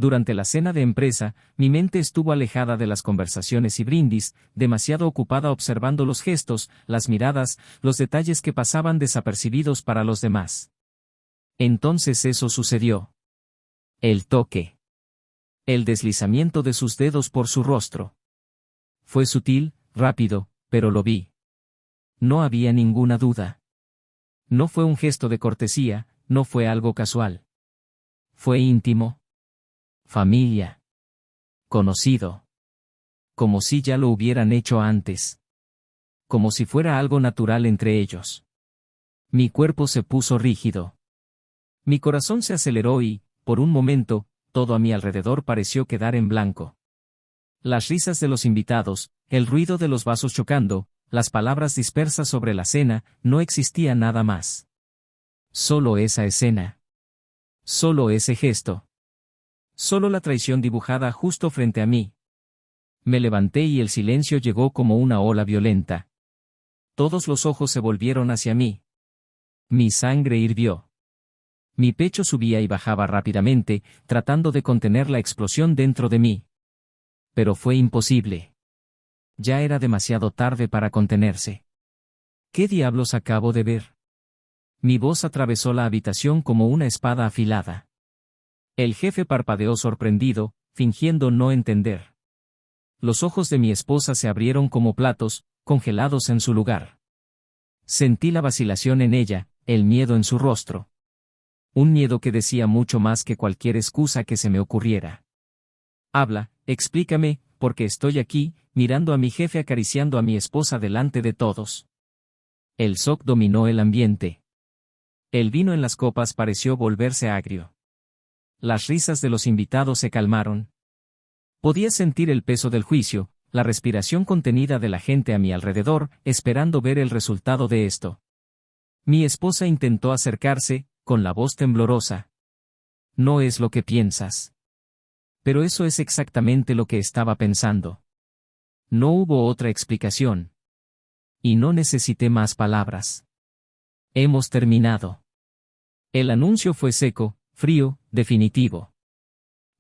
durante la cena de empresa, mi mente estuvo alejada de las conversaciones y brindis, demasiado ocupada observando los gestos, las miradas, los detalles que pasaban desapercibidos para los demás. Entonces eso sucedió. El toque. El deslizamiento de sus dedos por su rostro. Fue sutil, rápido, pero lo vi. No había ninguna duda. No fue un gesto de cortesía, no fue algo casual. Fue íntimo. Familia. Conocido. Como si ya lo hubieran hecho antes. Como si fuera algo natural entre ellos. Mi cuerpo se puso rígido. Mi corazón se aceleró y, por un momento, todo a mi alrededor pareció quedar en blanco. Las risas de los invitados, el ruido de los vasos chocando, las palabras dispersas sobre la cena, no existía nada más. Solo esa escena. Solo ese gesto. Solo la traición dibujada justo frente a mí. Me levanté y el silencio llegó como una ola violenta. Todos los ojos se volvieron hacia mí. Mi sangre hirvió. Mi pecho subía y bajaba rápidamente, tratando de contener la explosión dentro de mí. Pero fue imposible. Ya era demasiado tarde para contenerse. ¿Qué diablos acabo de ver? Mi voz atravesó la habitación como una espada afilada. El jefe parpadeó sorprendido, fingiendo no entender. Los ojos de mi esposa se abrieron como platos, congelados en su lugar. Sentí la vacilación en ella, el miedo en su rostro. Un miedo que decía mucho más que cualquier excusa que se me ocurriera. Habla, explícame, porque estoy aquí, mirando a mi jefe acariciando a mi esposa delante de todos. El shock dominó el ambiente. El vino en las copas pareció volverse agrio. Las risas de los invitados se calmaron. Podía sentir el peso del juicio, la respiración contenida de la gente a mi alrededor, esperando ver el resultado de esto. Mi esposa intentó acercarse, con la voz temblorosa. No es lo que piensas. Pero eso es exactamente lo que estaba pensando. No hubo otra explicación. Y no necesité más palabras. Hemos terminado. El anuncio fue seco, frío, definitivo.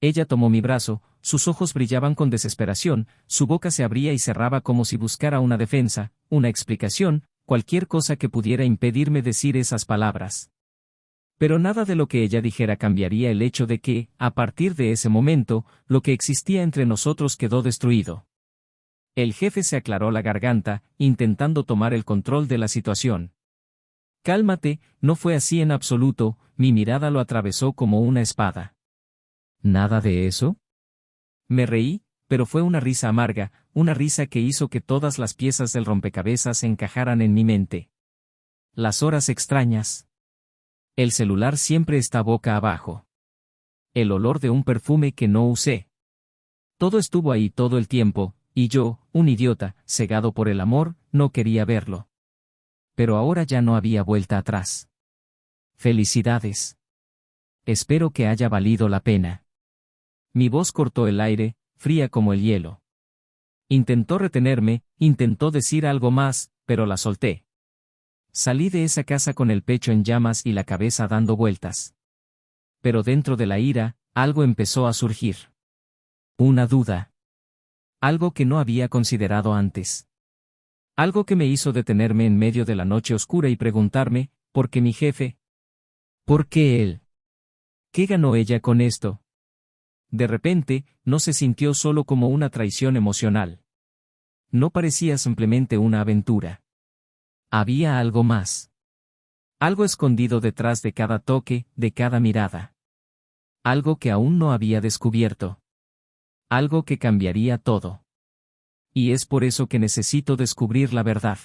Ella tomó mi brazo, sus ojos brillaban con desesperación, su boca se abría y cerraba como si buscara una defensa, una explicación, cualquier cosa que pudiera impedirme decir esas palabras. Pero nada de lo que ella dijera cambiaría el hecho de que, a partir de ese momento, lo que existía entre nosotros quedó destruido. El jefe se aclaró la garganta, intentando tomar el control de la situación. Cálmate, no fue así en absoluto, mi mirada lo atravesó como una espada. ¿Nada de eso? Me reí, pero fue una risa amarga, una risa que hizo que todas las piezas del rompecabezas encajaran en mi mente. Las horas extrañas. El celular siempre está boca abajo. El olor de un perfume que no usé. Todo estuvo ahí todo el tiempo, y yo, un idiota, cegado por el amor, no quería verlo. Pero ahora ya no había vuelta atrás. Felicidades. Espero que haya valido la pena. Mi voz cortó el aire, fría como el hielo. Intentó retenerme, intentó decir algo más, pero la solté. Salí de esa casa con el pecho en llamas y la cabeza dando vueltas. Pero dentro de la ira, algo empezó a surgir. Una duda. Algo que no había considerado antes. Algo que me hizo detenerme en medio de la noche oscura y preguntarme, ¿por qué mi jefe? ¿Por qué él? ¿Qué ganó ella con esto? De repente, no se sintió solo como una traición emocional. No parecía simplemente una aventura. Había algo más. Algo escondido detrás de cada toque, de cada mirada. Algo que aún no había descubierto. Algo que cambiaría todo. Y es por eso que necesito descubrir la verdad.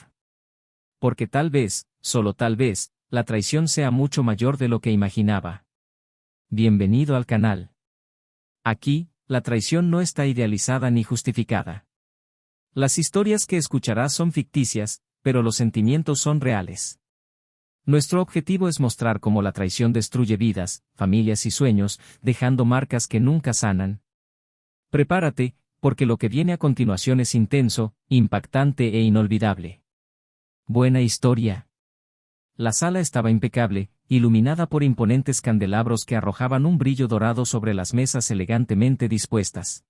Porque tal vez, solo tal vez, la traición sea mucho mayor de lo que imaginaba. Bienvenido al canal. Aquí, la traición no está idealizada ni justificada. Las historias que escucharás son ficticias, pero los sentimientos son reales. Nuestro objetivo es mostrar cómo la traición destruye vidas, familias y sueños, dejando marcas que nunca sanan. Prepárate, porque lo que viene a continuación es intenso, impactante e inolvidable. Buena historia. La sala estaba impecable, iluminada por imponentes candelabros que arrojaban un brillo dorado sobre las mesas elegantemente dispuestas.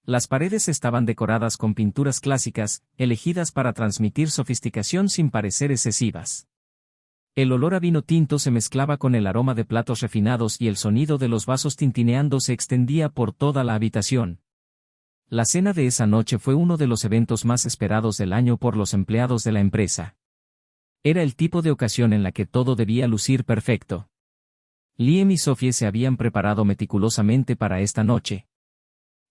Las paredes estaban decoradas con pinturas clásicas, elegidas para transmitir sofisticación sin parecer excesivas. El olor a vino tinto se mezclaba con el aroma de platos refinados y el sonido de los vasos tintineando se extendía por toda la habitación. La cena de esa noche fue uno de los eventos más esperados del año por los empleados de la empresa. Era el tipo de ocasión en la que todo debía lucir perfecto. Liam y Sophie se habían preparado meticulosamente para esta noche.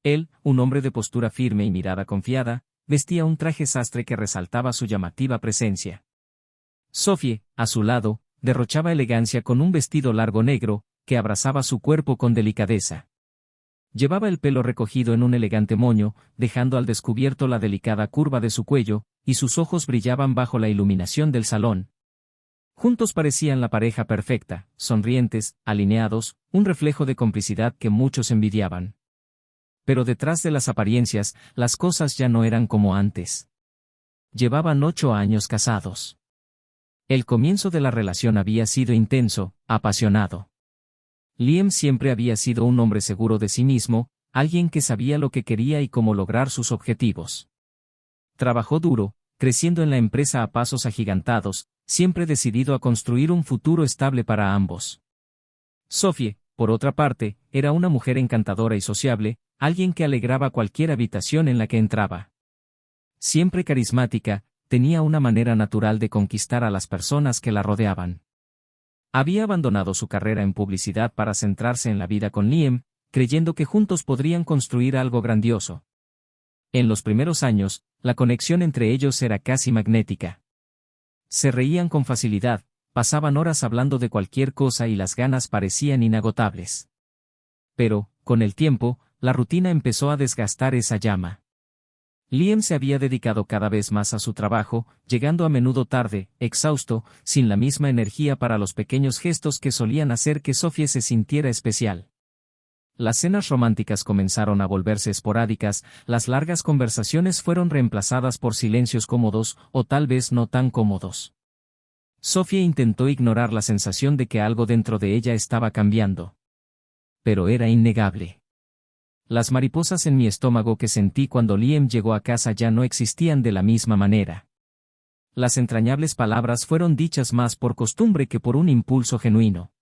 Él, un hombre de postura firme y mirada confiada, vestía un traje sastre que resaltaba su llamativa presencia. Sophie, a su lado, derrochaba elegancia con un vestido largo negro, que abrazaba su cuerpo con delicadeza. Llevaba el pelo recogido en un elegante moño, dejando al descubierto la delicada curva de su cuello, y sus ojos brillaban bajo la iluminación del salón. Juntos parecían la pareja perfecta, sonrientes, alineados, un reflejo de complicidad que muchos envidiaban. Pero detrás de las apariencias, las cosas ya no eran como antes. Llevaban 8 años casados. El comienzo de la relación había sido intenso, apasionado. Liam siempre había sido un hombre seguro de sí mismo, alguien que sabía lo que quería y cómo lograr sus objetivos. Trabajó duro, creciendo en la empresa a pasos agigantados, siempre decidido a construir un futuro estable para ambos. Sophie, por otra parte, era una mujer encantadora y sociable, alguien que alegraba cualquier habitación en la que entraba. Siempre carismática, tenía una manera natural de conquistar a las personas que la rodeaban. Había abandonado su carrera en publicidad para centrarse en la vida con Liam, creyendo que juntos podrían construir algo grandioso. En los primeros años, la conexión entre ellos era casi magnética. Se reían con facilidad, pasaban horas hablando de cualquier cosa y las ganas parecían inagotables. Pero, con el tiempo, la rutina empezó a desgastar esa llama. Liam se había dedicado cada vez más a su trabajo, llegando a menudo tarde, exhausto, sin la misma energía para los pequeños gestos que solían hacer que Sophie se sintiera especial. Las cenas románticas comenzaron a volverse esporádicas, las largas conversaciones fueron reemplazadas por silencios cómodos, o tal vez no tan cómodos. Sophie intentó ignorar la sensación de que algo dentro de ella estaba cambiando. Pero era innegable. Las mariposas en mi estómago que sentí cuando Liam llegó a casa ya no existían de la misma manera. Las entrañables palabras fueron dichas más por costumbre que por un impulso genuino.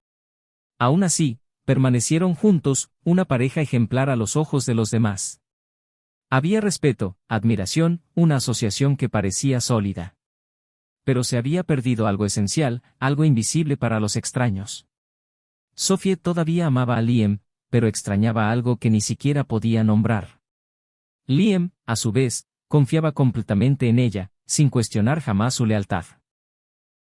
Aún así, permanecieron juntos, una pareja ejemplar a los ojos de los demás. Había respeto, admiración, una asociación que parecía sólida. Pero se había perdido algo esencial, algo invisible para los extraños. Sophie todavía amaba a Liam, pero extrañaba algo que ni siquiera podía nombrar. Liam, a su vez, confiaba completamente en ella, sin cuestionar jamás su lealtad.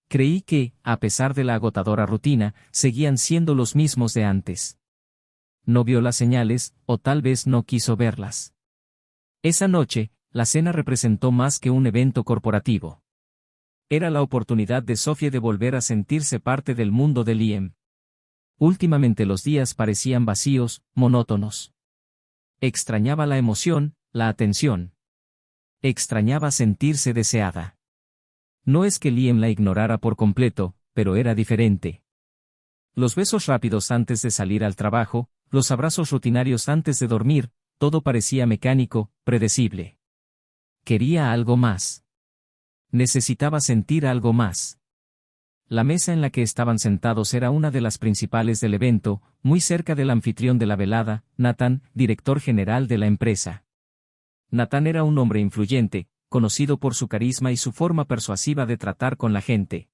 Creí que, a pesar de la agotadora rutina, seguían siendo los mismos de antes. No vio las señales, o tal vez no quiso verlas. Esa noche, la cena representó más que un evento corporativo. Era la oportunidad de Sophie de volver a sentirse parte del mundo de Liam. Últimamente los días parecían vacíos, monótonos. Extrañaba la emoción, la atención. Extrañaba sentirse deseada. No es que Liam la ignorara por completo, pero era diferente. Los besos rápidos antes de salir al trabajo, los abrazos rutinarios antes de dormir, todo parecía mecánico, predecible. Quería algo más. Necesitaba sentir algo más. La mesa en la que estaban sentados era una de las principales del evento, muy cerca del anfitrión de la velada, Nathan, director general de la empresa. Nathan era un hombre influyente, conocido por su carisma y su forma persuasiva de tratar con la gente.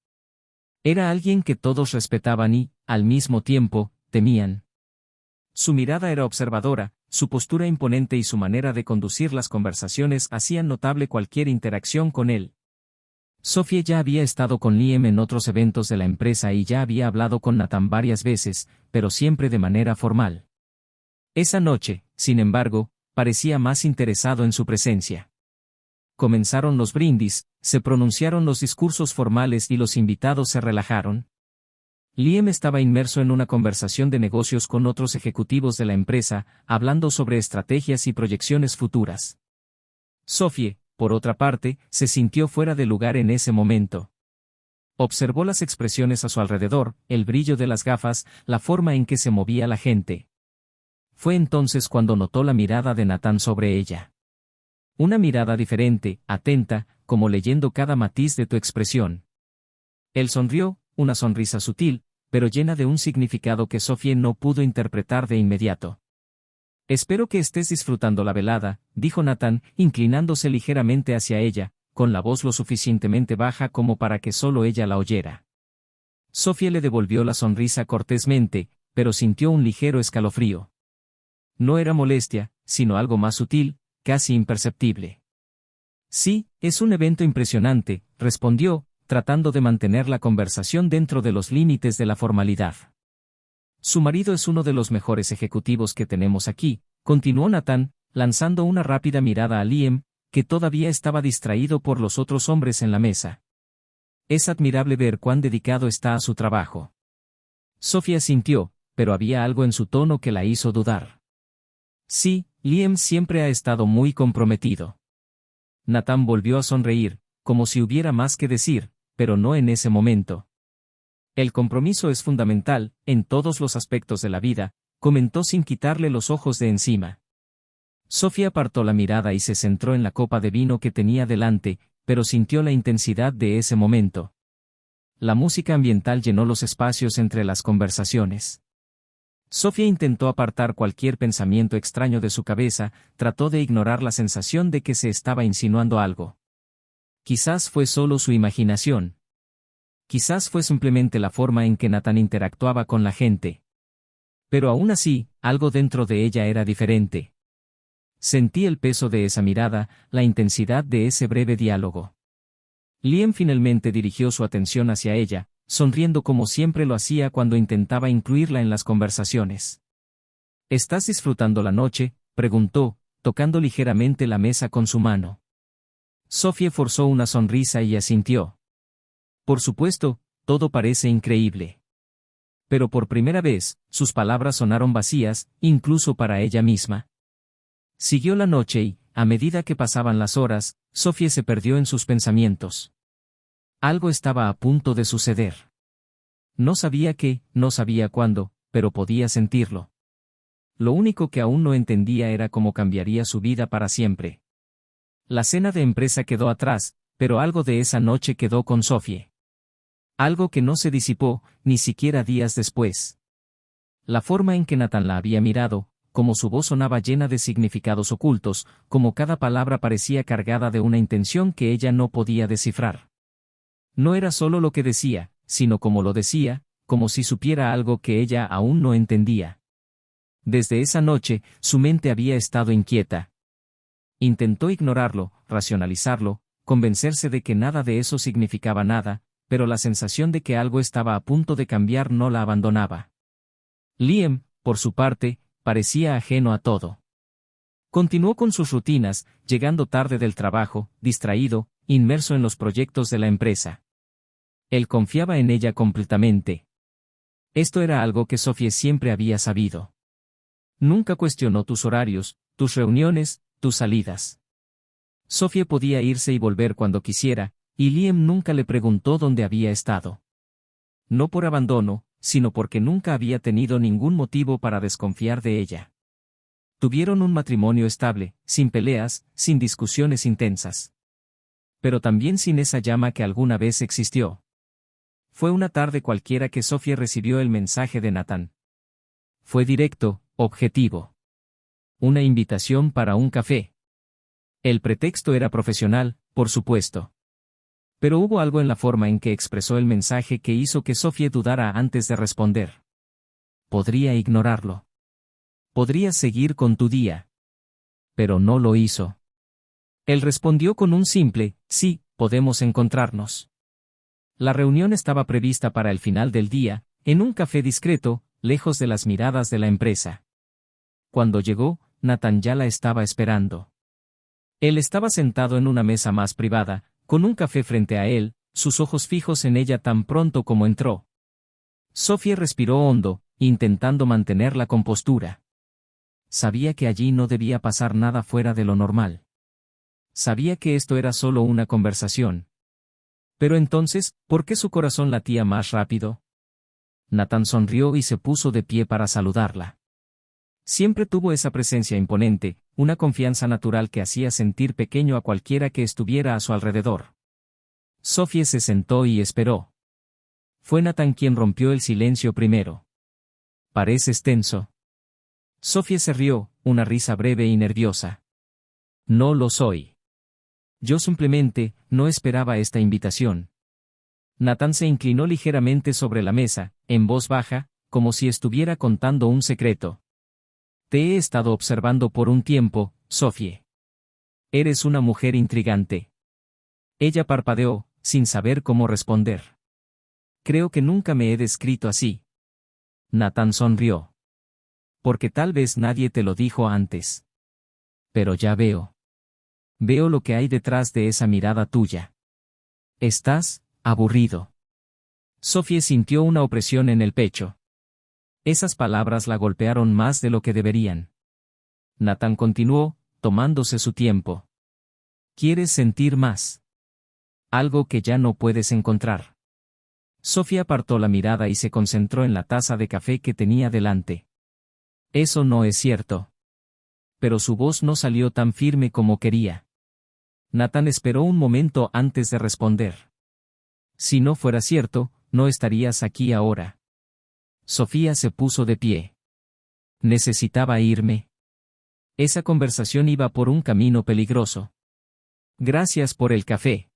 Era alguien que todos respetaban y, al mismo tiempo, temían. Su mirada era observadora, su postura imponente y su manera de conducir las conversaciones hacían notable cualquier interacción con él. Sophie ya había estado con Liam en otros eventos de la empresa y ya había hablado con Nathan varias veces, pero siempre de manera formal. Esa noche, sin embargo, parecía más interesado en su presencia. Comenzaron los brindis, se pronunciaron los discursos formales y los invitados se relajaron. Liam estaba inmerso en una conversación de negocios con otros ejecutivos de la empresa, hablando sobre estrategias y proyecciones futuras. Sophie, por otra parte, se sintió fuera de lugar en ese momento. Observó las expresiones a su alrededor, el brillo de las gafas, la forma en que se movía la gente. Fue entonces cuando notó la mirada de Nathan sobre ella. Una mirada diferente, atenta, como leyendo cada matiz de tu expresión. Él sonrió, una sonrisa sutil, pero llena de un significado que Sophie no pudo interpretar de inmediato. «Espero que estés disfrutando la velada», dijo Nathan, inclinándose ligeramente hacia ella, con la voz lo suficientemente baja como para que solo ella la oyera. Sophie le devolvió la sonrisa cortésmente, pero sintió un ligero escalofrío. No era molestia, sino algo más sutil, casi imperceptible. «Sí, es un evento impresionante», respondió, tratando de mantener la conversación dentro de los límites de la formalidad. «Su marido es uno de los mejores ejecutivos que tenemos aquí», continuó Nathan, lanzando una rápida mirada a Liam, que todavía estaba distraído por los otros hombres en la mesa. «Es admirable ver cuán dedicado está a su trabajo». Sophie asintió, pero había algo en su tono que la hizo dudar. «Sí, Liam siempre ha estado muy comprometido». Nathan volvió a sonreír, como si hubiera más que decir, pero no en ese momento. «El compromiso es fundamental, en todos los aspectos de la vida», comentó sin quitarle los ojos de encima. Sophie apartó la mirada y se centró en la copa de vino que tenía delante, pero sintió la intensidad de ese momento. La música ambiental llenó los espacios entre las conversaciones. Sophie intentó apartar cualquier pensamiento extraño de su cabeza, trató de ignorar la sensación de que se estaba insinuando algo. Quizás fue solo su imaginación. Quizás fue simplemente la forma en que Nathan interactuaba con la gente. Pero aún así, algo dentro de ella era diferente. Sentí el peso de esa mirada, la intensidad de ese breve diálogo. Liam finalmente dirigió su atención hacia ella, sonriendo como siempre lo hacía cuando intentaba incluirla en las conversaciones. «¿Estás disfrutando la noche?», preguntó, tocando ligeramente la mesa con su mano. Sophie forzó una sonrisa y asintió. «Por supuesto, todo parece increíble». Pero por primera vez, sus palabras sonaron vacías, incluso para ella misma. Siguió la noche y, a medida que pasaban las horas, Sophie se perdió en sus pensamientos. Algo estaba a punto de suceder. No sabía qué, no sabía cuándo, pero podía sentirlo. Lo único que aún no entendía era cómo cambiaría su vida para siempre. La cena de empresa quedó atrás, pero algo de esa noche quedó con Sophie. Algo que no se disipó, ni siquiera días después. La forma en que Nathan la había mirado, como su voz sonaba llena de significados ocultos, como cada palabra parecía cargada de una intención que ella no podía descifrar. No era solo lo que decía, sino cómo lo decía, como si supiera algo que ella aún no entendía. Desde esa noche, su mente había estado inquieta. Intentó ignorarlo, racionalizarlo, convencerse de que nada de eso significaba nada, pero la sensación de que algo estaba a punto de cambiar no la abandonaba. Liam, por su parte, parecía ajeno a todo. Continuó con sus rutinas, llegando tarde del trabajo, distraído, inmerso en los proyectos de la empresa. Él confiaba en ella completamente. Esto era algo que Sophie siempre había sabido. Nunca cuestionó tus horarios, tus reuniones, tus salidas. Sophie podía irse y volver cuando quisiera, y Liam nunca le preguntó dónde había estado. No por abandono, sino porque nunca había tenido ningún motivo para desconfiar de ella. Tuvieron un matrimonio estable, sin peleas, sin discusiones intensas. Pero también sin esa llama que alguna vez existió. Fue una tarde cualquiera que Sophie recibió el mensaje de Nathan. Fue directo, objetivo. Una invitación para un café. El pretexto era profesional, por supuesto. Pero hubo algo en la forma en que expresó el mensaje que hizo que Sophie dudara antes de responder. Podría ignorarlo. Podrías seguir con tu día. Pero no lo hizo. Él respondió con un simple, sí, podemos encontrarnos. La reunión estaba prevista para el final del día, en un café discreto, lejos de las miradas de la empresa. Cuando llegó, Nathan ya la estaba esperando. Él estaba sentado en una mesa más privada, con un café frente a él, sus ojos fijos en ella tan pronto como entró. Sophie respiró hondo, intentando mantener la compostura. Sabía que allí no debía pasar nada fuera de lo normal. Sabía que esto era solo una conversación. Pero entonces, ¿por qué su corazón latía más rápido? Nathan sonrió y se puso de pie para saludarla. Siempre tuvo esa presencia imponente, una confianza natural que hacía sentir pequeño a cualquiera que estuviera a su alrededor. Sophie se sentó y esperó. Fue Nathan quien rompió el silencio primero. «¿Pareces tenso?» Sophie se rió, una risa breve y nerviosa. «No lo soy. Yo simplemente, no esperaba esta invitación». Nathan se inclinó ligeramente sobre la mesa, en voz baja, como si estuviera contando un secreto. «Te he estado observando por un tiempo, Sophie. Eres una mujer intrigante». Ella parpadeó, sin saber cómo responder. «Creo que nunca me he descrito así». Nathan sonrió. «Porque tal vez nadie te lo dijo antes. Pero ya veo. Veo lo que hay detrás de esa mirada tuya. Estás aburrido». Sophie sintió una opresión en el pecho. Esas palabras la golpearon más de lo que deberían. Nathan continuó, tomándose su tiempo. «¿Quieres sentir más? Algo que ya no puedes encontrar». Sophie apartó la mirada y se concentró en la taza de café que tenía delante. «Eso no es cierto». Pero su voz no salió tan firme como quería. Nathan esperó un momento antes de responder. «Si no fuera cierto, no estarías aquí ahora». Sofía se puso de pie. «Necesitaba irme». Esa conversación iba por un camino peligroso. «Gracias por el café».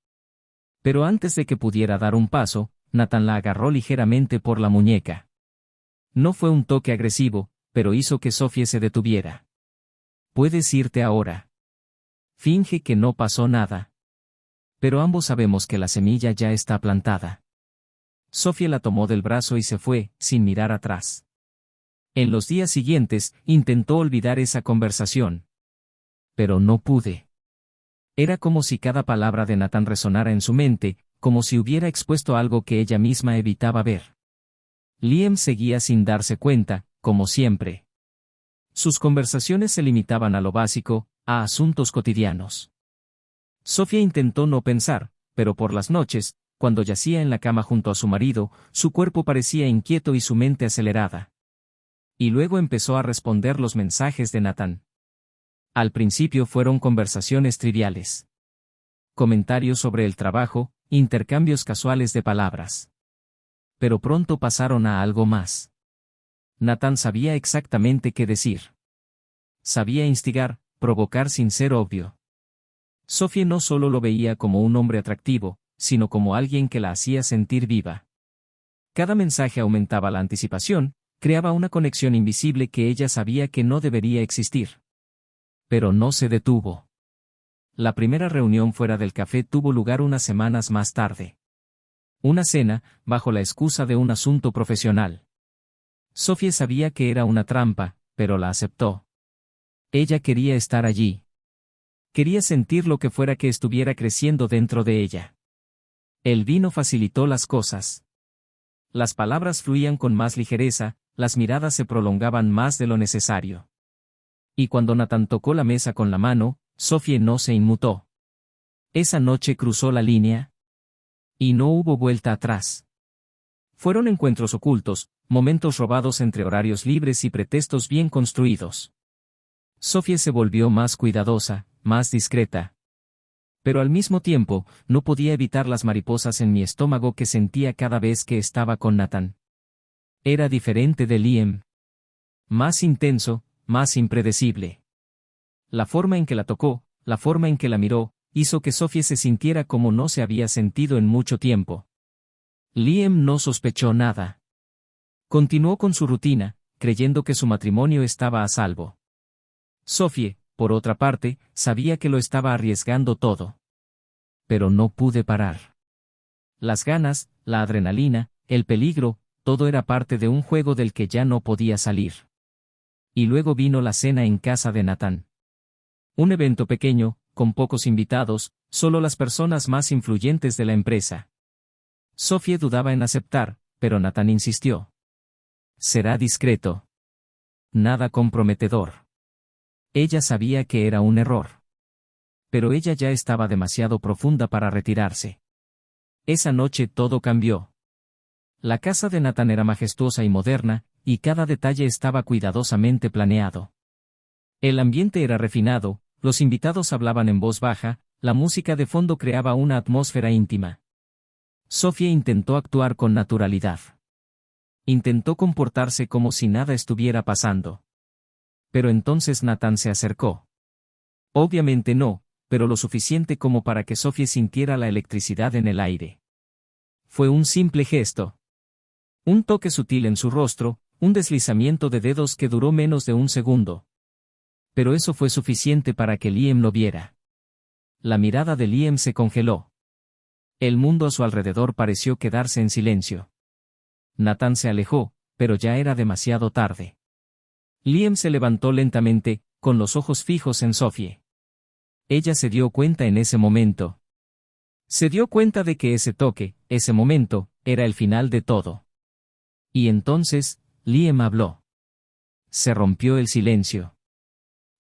Pero antes de que pudiera dar un paso, Nathan la agarró ligeramente por la muñeca. No fue un toque agresivo, pero hizo que Sophie se detuviera. «Puedes irte ahora. Finge que no pasó nada». Pero ambos sabemos que la semilla ya está plantada. Sophie la tomó del brazo y se fue, sin mirar atrás. En los días siguientes, intentó olvidar esa conversación. Pero no pude. Era como si cada palabra de Nathan resonara en su mente, como si hubiera expuesto algo que ella misma evitaba ver. Liam seguía sin darse cuenta, como siempre. Sus conversaciones se limitaban a lo básico, a asuntos cotidianos. Sophie intentó no pensar, pero por las noches, cuando yacía en la cama junto a su marido, su cuerpo parecía inquieto y su mente acelerada. Y luego empezó a responder los mensajes de Nathan. Al principio fueron conversaciones triviales. Comentarios sobre el trabajo, intercambios casuales de palabras. Pero pronto pasaron a algo más. Nathan sabía exactamente qué decir. Sabía instigar, provocar sin ser obvio. Sophie no solo lo veía como un hombre atractivo, sino como alguien que la hacía sentir viva. Cada mensaje aumentaba la anticipación, creaba una conexión invisible que ella sabía que no debería existir. Pero no se detuvo. La primera reunión fuera del café tuvo lugar unas semanas más tarde. Una cena, bajo la excusa de un asunto profesional. Sophie sabía que era una trampa, pero la aceptó. Ella quería estar allí. Quería sentir lo que fuera que estuviera creciendo dentro de ella. El vino facilitó las cosas. Las palabras fluían con más ligereza, las miradas se prolongaban más de lo necesario. Y cuando Nathan tocó la mesa con la mano, Sophie no se inmutó. Esa noche cruzó la línea. Y no hubo vuelta atrás. Fueron encuentros ocultos, momentos robados entre horarios libres y pretextos bien construidos. Sophie se volvió más cuidadosa, más discreta. Pero al mismo tiempo, no podía evitar las mariposas en mi estómago que sentía cada vez que estaba con Nathan. Era diferente de Liam. Más intenso, más impredecible. La forma en que la tocó, la forma en que la miró, hizo que Sophie se sintiera como no se había sentido en mucho tiempo. Liam no sospechó nada. Continuó con su rutina, creyendo que su matrimonio estaba a salvo. Sophie, por otra parte, sabía que lo estaba arriesgando todo. Pero no pude parar. Las ganas, la adrenalina, el peligro, todo era parte de un juego del que ya no podía salir. Y luego vino la cena en casa de Nathan. Un evento pequeño, con pocos invitados, solo las personas más influyentes de la empresa. Sophie dudaba en aceptar, pero Nathan insistió. Será discreto. Nada comprometedor. Ella sabía que era un error. Pero ella ya estaba demasiado profunda para retirarse. Esa noche todo cambió. La casa de Nathan era majestuosa y moderna, y cada detalle estaba cuidadosamente planeado. El ambiente era refinado, los invitados hablaban en voz baja, la música de fondo creaba una atmósfera íntima. Sofía intentó actuar con naturalidad. Intentó comportarse como si nada estuviera pasando. Pero entonces Nathan se acercó. Obviamente no, pero lo suficiente como para que Sofía sintiera la electricidad en el aire. Fue un simple gesto. Un toque sutil en su rostro, un deslizamiento de dedos que duró menos de un segundo. Pero eso fue suficiente para que Liam lo viera. La mirada de Liam se congeló. El mundo a su alrededor pareció quedarse en silencio. Nathan se alejó, pero ya era demasiado tarde. Liam se levantó lentamente, con los ojos fijos en Sophie. Ella se dio cuenta en ese momento. Se dio cuenta de que ese toque, ese momento, era el final de todo. Y entonces, Liam habló. Se rompió el silencio.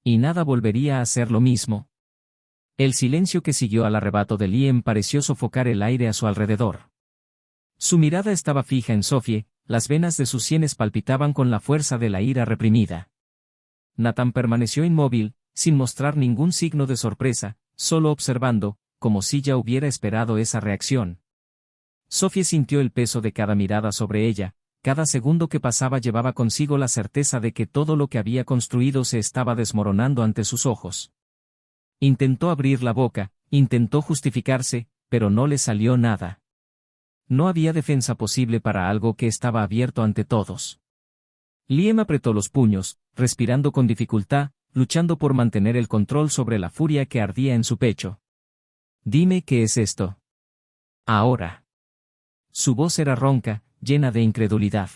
Y nada volvería a ser lo mismo. El silencio que siguió al arrebato de Liam pareció sofocar el aire a su alrededor. Su mirada estaba fija en Sophie, las venas de sus sienes palpitaban con la fuerza de la ira reprimida. Nathan permaneció inmóvil, sin mostrar ningún signo de sorpresa, solo observando, como si ya hubiera esperado esa reacción. Sophie sintió el peso de cada mirada sobre ella, cada segundo que pasaba llevaba consigo la certeza de que todo lo que había construido se estaba desmoronando ante sus ojos. Intentó abrir la boca, intentó justificarse, pero no le salió nada. No había defensa posible para algo que estaba abierto ante todos. Liam apretó los puños, respirando con dificultad, luchando por mantener el control sobre la furia que ardía en su pecho. «Dime qué es esto. Ahora». Su voz era ronca, llena de incredulidad.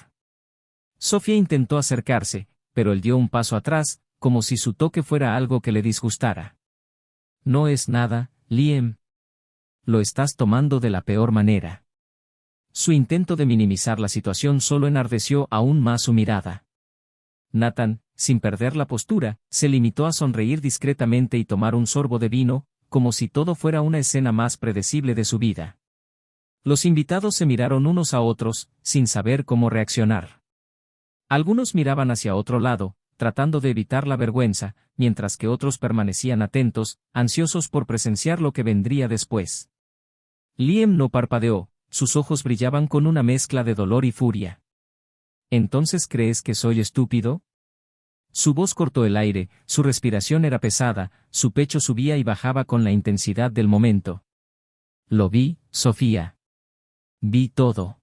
Sofía intentó acercarse, pero él dio un paso atrás, como si su toque fuera algo que le disgustara. «No es nada, Liam. Lo estás tomando de la peor manera». Su intento de minimizar la situación solo enardeció aún más su mirada. Nathan, sin perder la postura, se limitó a sonreír discretamente y tomar un sorbo de vino, como si todo fuera una escena más predecible de su vida. Los invitados se miraron unos a otros, sin saber cómo reaccionar. Algunos miraban hacia otro lado, tratando de evitar la vergüenza, mientras que otros permanecían atentos, ansiosos por presenciar lo que vendría después. Liam no parpadeó, sus ojos brillaban con una mezcla de dolor y furia. ¿Entonces crees que soy estúpido? Su voz cortó el aire, su respiración era pesada, su pecho subía y bajaba con la intensidad del momento. Lo vi, Sofía. Vi todo.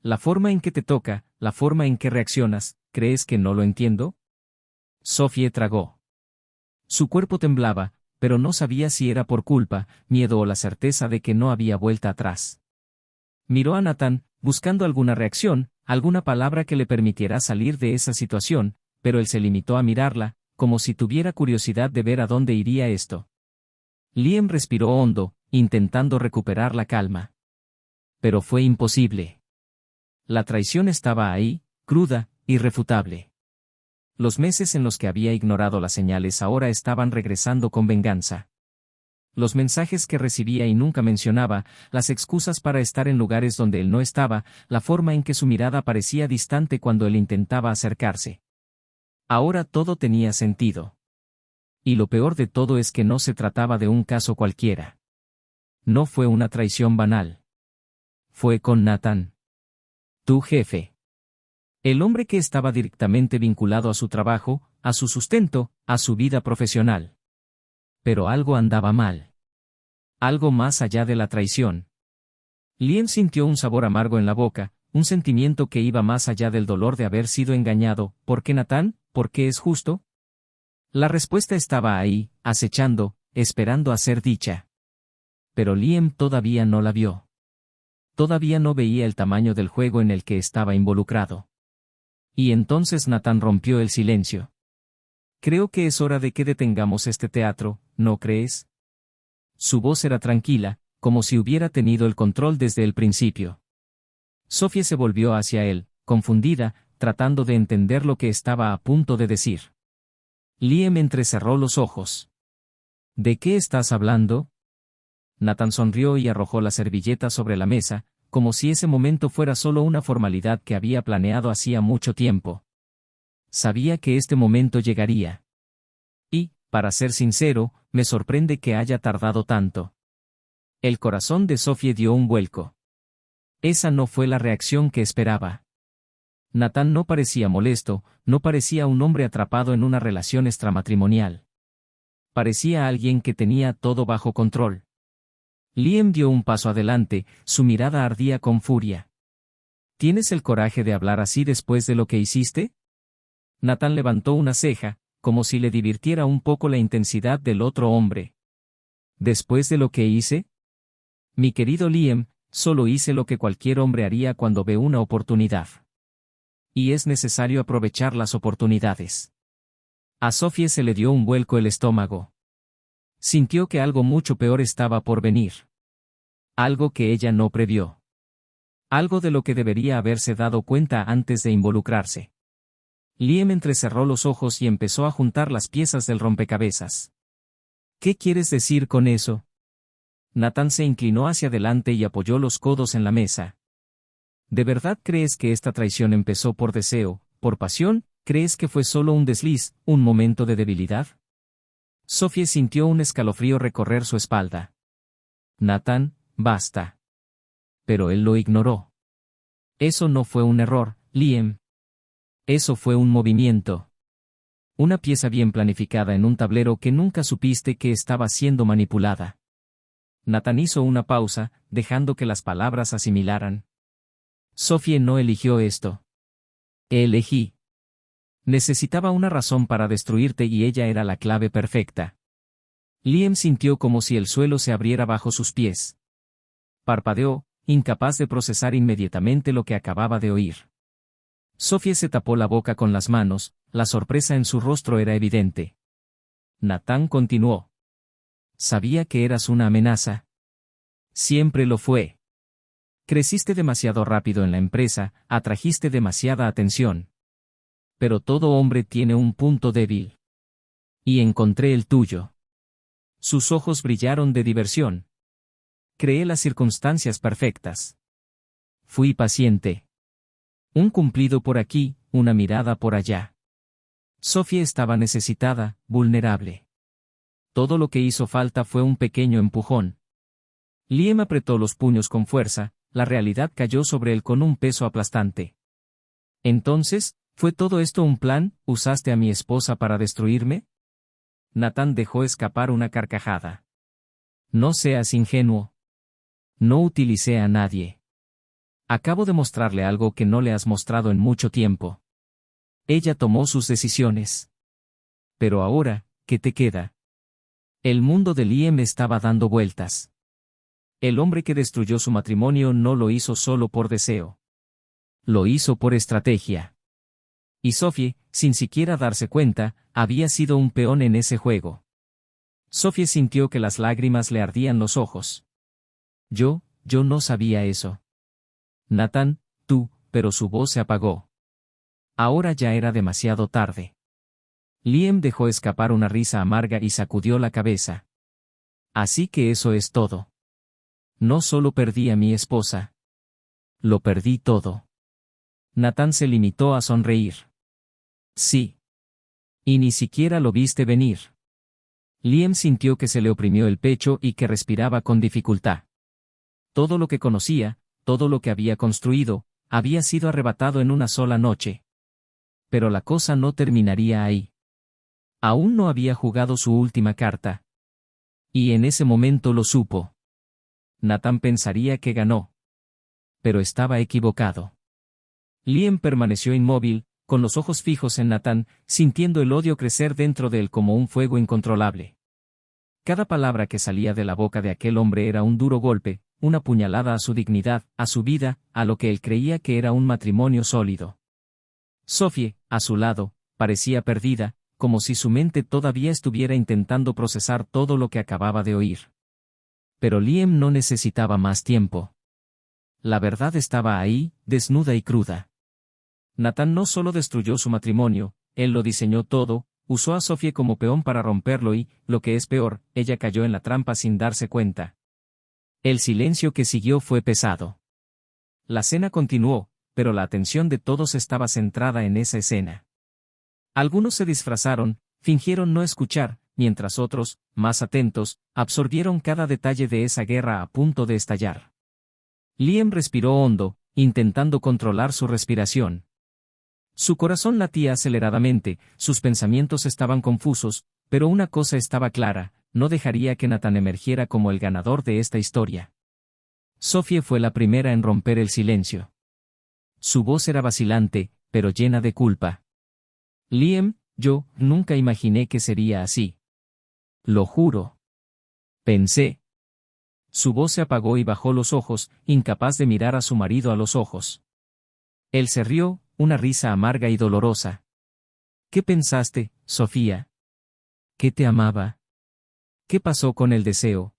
La forma en que te toca, la forma en que reaccionas, ¿crees que no lo entiendo? Sophie tragó. Su cuerpo temblaba, pero no sabía si era por culpa, miedo o la certeza de que no había vuelta atrás. Miró a Nathan, buscando alguna reacción, alguna palabra que le permitiera salir de esa situación, pero él se limitó a mirarla, como si tuviera curiosidad de ver a dónde iría esto. Liam respiró hondo, intentando recuperar la calma. Pero fue imposible. La traición estaba ahí, cruda, irrefutable. Los meses en los que había ignorado las señales ahora estaban regresando con venganza. Los mensajes que recibía y nunca mencionaba, las excusas para estar en lugares donde él no estaba, la forma en que su mirada parecía distante cuando él intentaba acercarse. Ahora todo tenía sentido. Y lo peor de todo es que no se trataba de un caso cualquiera. No fue una traición banal. Fue con Nathan. Tu jefe. El hombre que estaba directamente vinculado a su trabajo, a su sustento, a su vida profesional. Pero algo andaba mal. Algo más allá de la traición. Liam sintió un sabor amargo en la boca, un sentimiento que iba más allá del dolor de haber sido engañado. ¿Por qué Nathan? ¿Por qué es justo? La respuesta estaba ahí, acechando, esperando a ser dicha. Pero Liam todavía no la vio. Todavía no veía el tamaño del juego en el que estaba involucrado. Y entonces Nathan rompió el silencio. Creo que es hora de que detengamos este teatro, ¿no crees? Su voz era tranquila, como si hubiera tenido el control desde el principio. Sophie se volvió hacia él, confundida, tratando de entender lo que estaba a punto de decir. Liam entrecerró los ojos. ¿De qué estás hablando? Nathan sonrió y arrojó la servilleta sobre la mesa, como si ese momento fuera solo una formalidad que había planeado hacía mucho tiempo. Sabía que este momento llegaría. Y, para ser sincero, me sorprende que haya tardado tanto. El corazón de Sophie dio un vuelco. Esa no fue la reacción que esperaba. Nathan no parecía molesto, no parecía un hombre atrapado en una relación extramatrimonial. Parecía alguien que tenía todo bajo control. Liam dio un paso adelante, su mirada ardía con furia. ¿Tienes el coraje de hablar así después de lo que hiciste? Nathan levantó una ceja, como si le divirtiera un poco la intensidad del otro hombre. ¿Después de lo que hice? Mi querido Liam, solo hice lo que cualquier hombre haría cuando ve una oportunidad. Y es necesario aprovechar las oportunidades. A Sophie se le dio un vuelco el estómago. Sintió que algo mucho peor estaba por venir. Algo que ella no previó. Algo de lo que debería haberse dado cuenta antes de involucrarse. Liam entrecerró los ojos y empezó a juntar las piezas del rompecabezas. ¿Qué quieres decir con eso? Nathan se inclinó hacia adelante y apoyó los codos en la mesa. ¿De verdad crees que esta traición empezó por deseo, por pasión? ¿Crees que fue solo un desliz, un momento de debilidad? Sophie sintió un escalofrío recorrer su espalda. Nathan, basta. Pero él lo ignoró. Eso no fue un error, Liam. Eso fue un movimiento. Una pieza bien planificada en un tablero que nunca supiste que estaba siendo manipulada. Nathan hizo una pausa, dejando que las palabras asimilaran. Sophie no eligió esto. Elegí. Necesitaba una razón para destruirte y ella era la clave perfecta. Liam sintió como si el suelo se abriera bajo sus pies. Parpadeó, incapaz de procesar inmediatamente lo que acababa de oír. Sophie se tapó la boca con las manos, la sorpresa en su rostro era evidente. Nathan continuó. Sabía que eras una amenaza. Siempre lo fue. Creciste demasiado rápido en la empresa, atrajiste demasiada atención. Pero todo hombre tiene un punto débil. Y encontré el tuyo. Sus ojos brillaron de diversión. Creé las circunstancias perfectas. Fui paciente. Un cumplido por aquí, una mirada por allá. Sophie estaba necesitada, vulnerable. Todo lo que hizo falta fue un pequeño empujón. Liam apretó los puños con fuerza, la realidad cayó sobre él con un peso aplastante. Entonces, ¿fue todo esto un plan? ¿Usaste a mi esposa para destruirme? Nathan dejó escapar una carcajada. No seas ingenuo. No utilicé a nadie. Acabo de mostrarle algo que no le has mostrado en mucho tiempo. Ella tomó sus decisiones. Pero ahora, ¿qué te queda? El mundo de Liam estaba dando vueltas. El hombre que destruyó su matrimonio no lo hizo solo por deseo. Lo hizo por estrategia. Y Sophie, sin siquiera darse cuenta, había sido un peón en ese juego. Sophie sintió que las lágrimas le ardían los ojos. Yo no sabía eso. Nathan, pero su voz se apagó. Ahora ya era demasiado tarde. Liam dejó escapar una risa amarga y sacudió la cabeza. Así que eso es todo. No solo perdí a mi esposa. Lo perdí todo. Nathan se limitó a sonreír. Sí. Y ni siquiera lo viste venir. Liam sintió que se le oprimió el pecho y que respiraba con dificultad. Todo lo que conocía, todo lo que había construido, había sido arrebatado en una sola noche. Pero la cosa no terminaría ahí. Aún no había jugado su última carta. Y en ese momento lo supo. Nathan pensaría que ganó. Pero estaba equivocado. Liam permaneció inmóvil, con los ojos fijos en Nathan, sintiendo el odio crecer dentro de él como un fuego incontrolable. Cada palabra que salía de la boca de aquel hombre era un duro golpe, una puñalada a su dignidad, a su vida, a lo que él creía que era un matrimonio sólido. Sophie, a su lado, parecía perdida, como si su mente todavía estuviera intentando procesar todo lo que acababa de oír. Pero Liam no necesitaba más tiempo. La verdad estaba ahí, desnuda y cruda. Nathan no solo destruyó su matrimonio, él lo diseñó todo, usó a Sophie como peón para romperlo y, lo que es peor, ella cayó en la trampa sin darse cuenta. El silencio que siguió fue pesado. La cena continuó, pero la atención de todos estaba centrada en esa escena. Algunos se disfrazaron, fingieron no escuchar, mientras otros, más atentos, absorbieron cada detalle de esa guerra a punto de estallar. Liam respiró hondo, intentando controlar su respiración. Su corazón latía aceleradamente, sus pensamientos estaban confusos, pero una cosa estaba clara, no dejaría que Nathan emergiera como el ganador de esta historia. Sophie fue la primera en romper el silencio. Su voz era vacilante, pero llena de culpa. Liam, yo nunca imaginé que sería así. Lo juro. Pensé. Su voz se apagó y bajó los ojos, incapaz de mirar a su marido a los ojos. Él se rió, una risa amarga y dolorosa. ¿Qué pensaste, Sofía? ¿Qué te amaba? ¿Qué pasó con el deseo?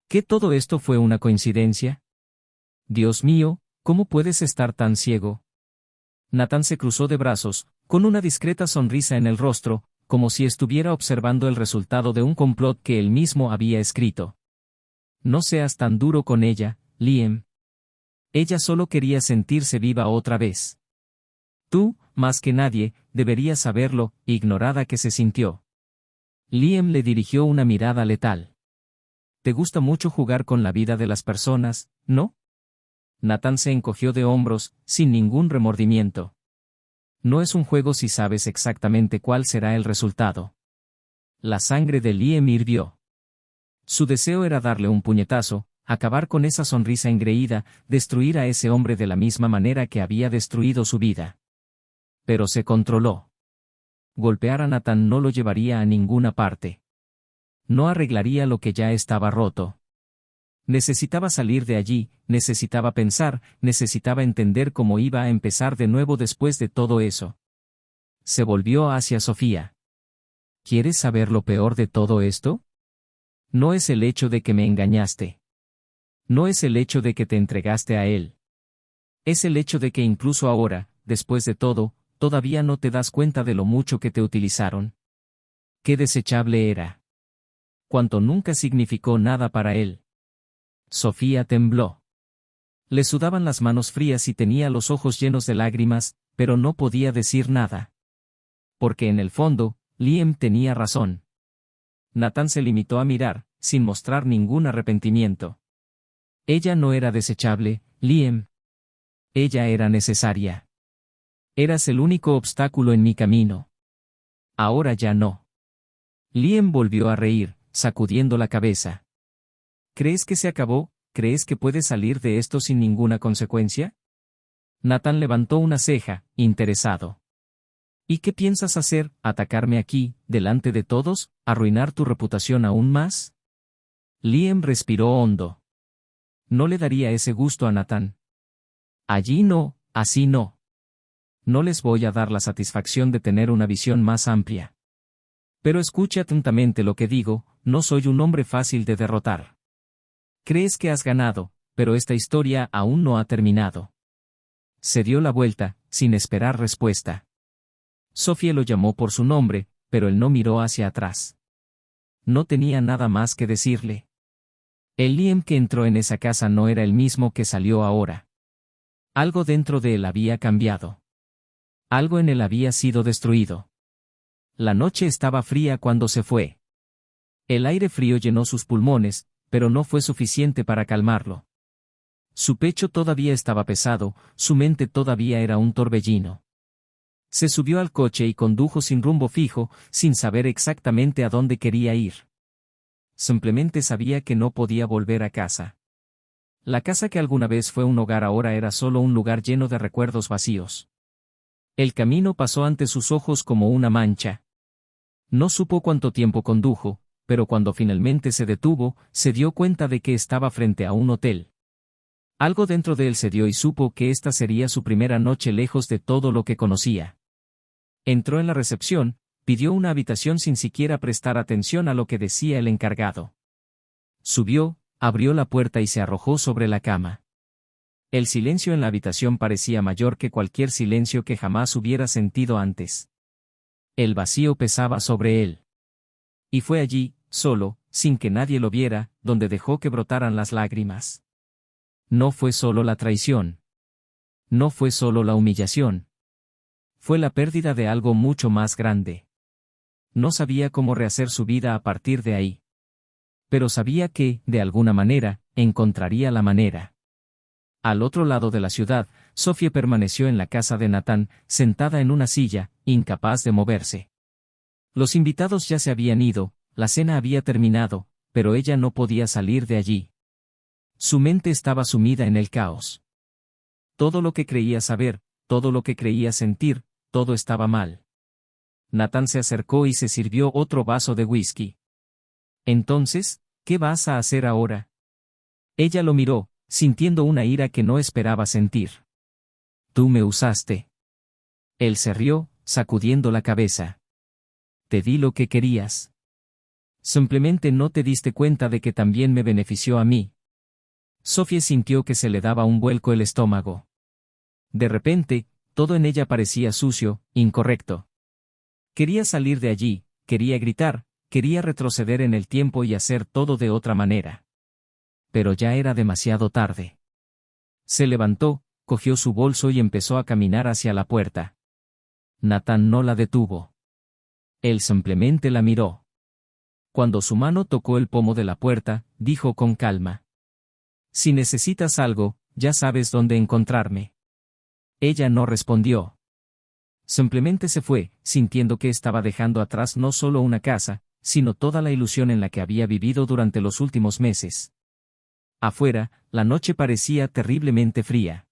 ¿Qué todo esto fue una coincidencia? Dios mío, ¿cómo puedes estar tan ciego? Nathan se cruzó de brazos, con una discreta sonrisa en el rostro, como si estuviera observando el resultado de un complot que él mismo había escrito. No seas tan duro con ella, Liam. Ella solo quería sentirse viva otra vez. Tú, más que nadie, deberías saberlo, ignorada que se sintió. Liam le dirigió una mirada letal. Te gusta mucho jugar con la vida de las personas, ¿no? Nathan se encogió de hombros, sin ningún remordimiento. No es un juego si sabes exactamente cuál será el resultado. La sangre de Liam hirvió. Su deseo era darle un puñetazo, acabar con esa sonrisa engreída, destruir a ese hombre de la misma manera que había destruido su vida. Pero se controló. Golpear a Nathan no lo llevaría a ninguna parte. No arreglaría lo que ya estaba roto. Necesitaba salir de allí, necesitaba pensar, necesitaba entender cómo iba a empezar de nuevo después de todo eso. Se volvió hacia Sofía. ¿Quieres saber lo peor de todo esto? No es el hecho de que me engañaste. No es el hecho de que te entregaste a él. Es el hecho de que incluso ahora, después de todo, todavía no te das cuenta de lo mucho que te utilizaron. Qué desechable era. Cuánto nunca significó nada para él. Sofía tembló. Le sudaban las manos frías y tenía los ojos llenos de lágrimas, pero no podía decir nada. Porque en el fondo, Liam tenía razón. Nathan se limitó a mirar, sin mostrar ningún arrepentimiento. Ella no era desechable, Liam. Ella era necesaria. Eras el único obstáculo en mi camino. Ahora ya no. Liam volvió a reír, sacudiendo la cabeza. ¿Crees que se acabó? ¿Crees que puedes salir de esto sin ninguna consecuencia? Nathan levantó una ceja, interesado. ¿Y qué piensas hacer? ¿Atacarme aquí, delante de todos? ¿Arruinar tu reputación aún más? Liam respiró hondo. No le daría ese gusto a Nathan. Allí no, así no. No les voy a dar la satisfacción de tener una visión más amplia. Pero escucha atentamente lo que digo, no soy un hombre fácil de derrotar. Crees que has ganado, pero esta historia aún no ha terminado. Se dio la vuelta, sin esperar respuesta. Sophie lo llamó por su nombre, pero él no miró hacia atrás. No tenía nada más que decirle. El Liam que entró en esa casa no era el mismo que salió ahora. Algo dentro de él había cambiado. Algo en él había sido destruido. La noche estaba fría cuando se fue. El aire frío llenó sus pulmones, pero no fue suficiente para calmarlo. Su pecho todavía estaba pesado, su mente todavía era un torbellino. Se subió al coche y condujo sin rumbo fijo, sin saber exactamente a dónde quería ir. Simplemente sabía que no podía volver a casa. La casa que alguna vez fue un hogar ahora era solo un lugar lleno de recuerdos vacíos. El camino pasó ante sus ojos como una mancha. No supo cuánto tiempo condujo, pero cuando finalmente se detuvo, se dio cuenta de que estaba frente a un hotel. Algo dentro de él cedió y supo que esta sería su primera noche lejos de todo lo que conocía. Entró en la recepción, pidió una habitación sin siquiera prestar atención a lo que decía el encargado. Subió, abrió la puerta y se arrojó sobre la cama. El silencio en la habitación parecía mayor que cualquier silencio que jamás hubiera sentido antes. El vacío pesaba sobre él. Y fue allí, solo, sin que nadie lo viera, donde dejó que brotaran las lágrimas. No fue solo la traición. No fue solo la humillación. Fue la pérdida de algo mucho más grande. No sabía cómo rehacer su vida a partir de ahí. Pero sabía que, de alguna manera, encontraría la manera. Al otro lado de la ciudad, Sophie permaneció en la casa de Natán, sentada en una silla, incapaz de moverse. Los invitados ya se habían ido, la cena había terminado, pero ella no podía salir de allí. Su mente estaba sumida en el caos. Todo lo que creía saber, todo lo que creía sentir, todo estaba mal. Natán se acercó y se sirvió otro vaso de whisky. Entonces, ¿qué vas a hacer ahora? Ella lo miró, sintiendo una ira que no esperaba sentir. Tú me usaste. Él se rió, sacudiendo la cabeza. Te di lo que querías. Simplemente no te diste cuenta de que también me benefició a mí. Sophie sintió que se le daba un vuelco el estómago. De repente, todo en ella parecía sucio, incorrecto. Quería salir de allí, quería gritar, quería retroceder en el tiempo y hacer todo de otra manera. Pero ya era demasiado tarde. Se levantó, cogió su bolso y empezó a caminar hacia la puerta. Natán no la detuvo. Él simplemente la miró. Cuando su mano tocó el pomo de la puerta, dijo con calma: Si necesitas algo, ya sabes dónde encontrarme. Ella no respondió. Simplemente se fue, sintiendo que estaba dejando atrás no solo una casa, sino toda la ilusión en la que había vivido durante los últimos meses. Afuera, la noche parecía terriblemente fría.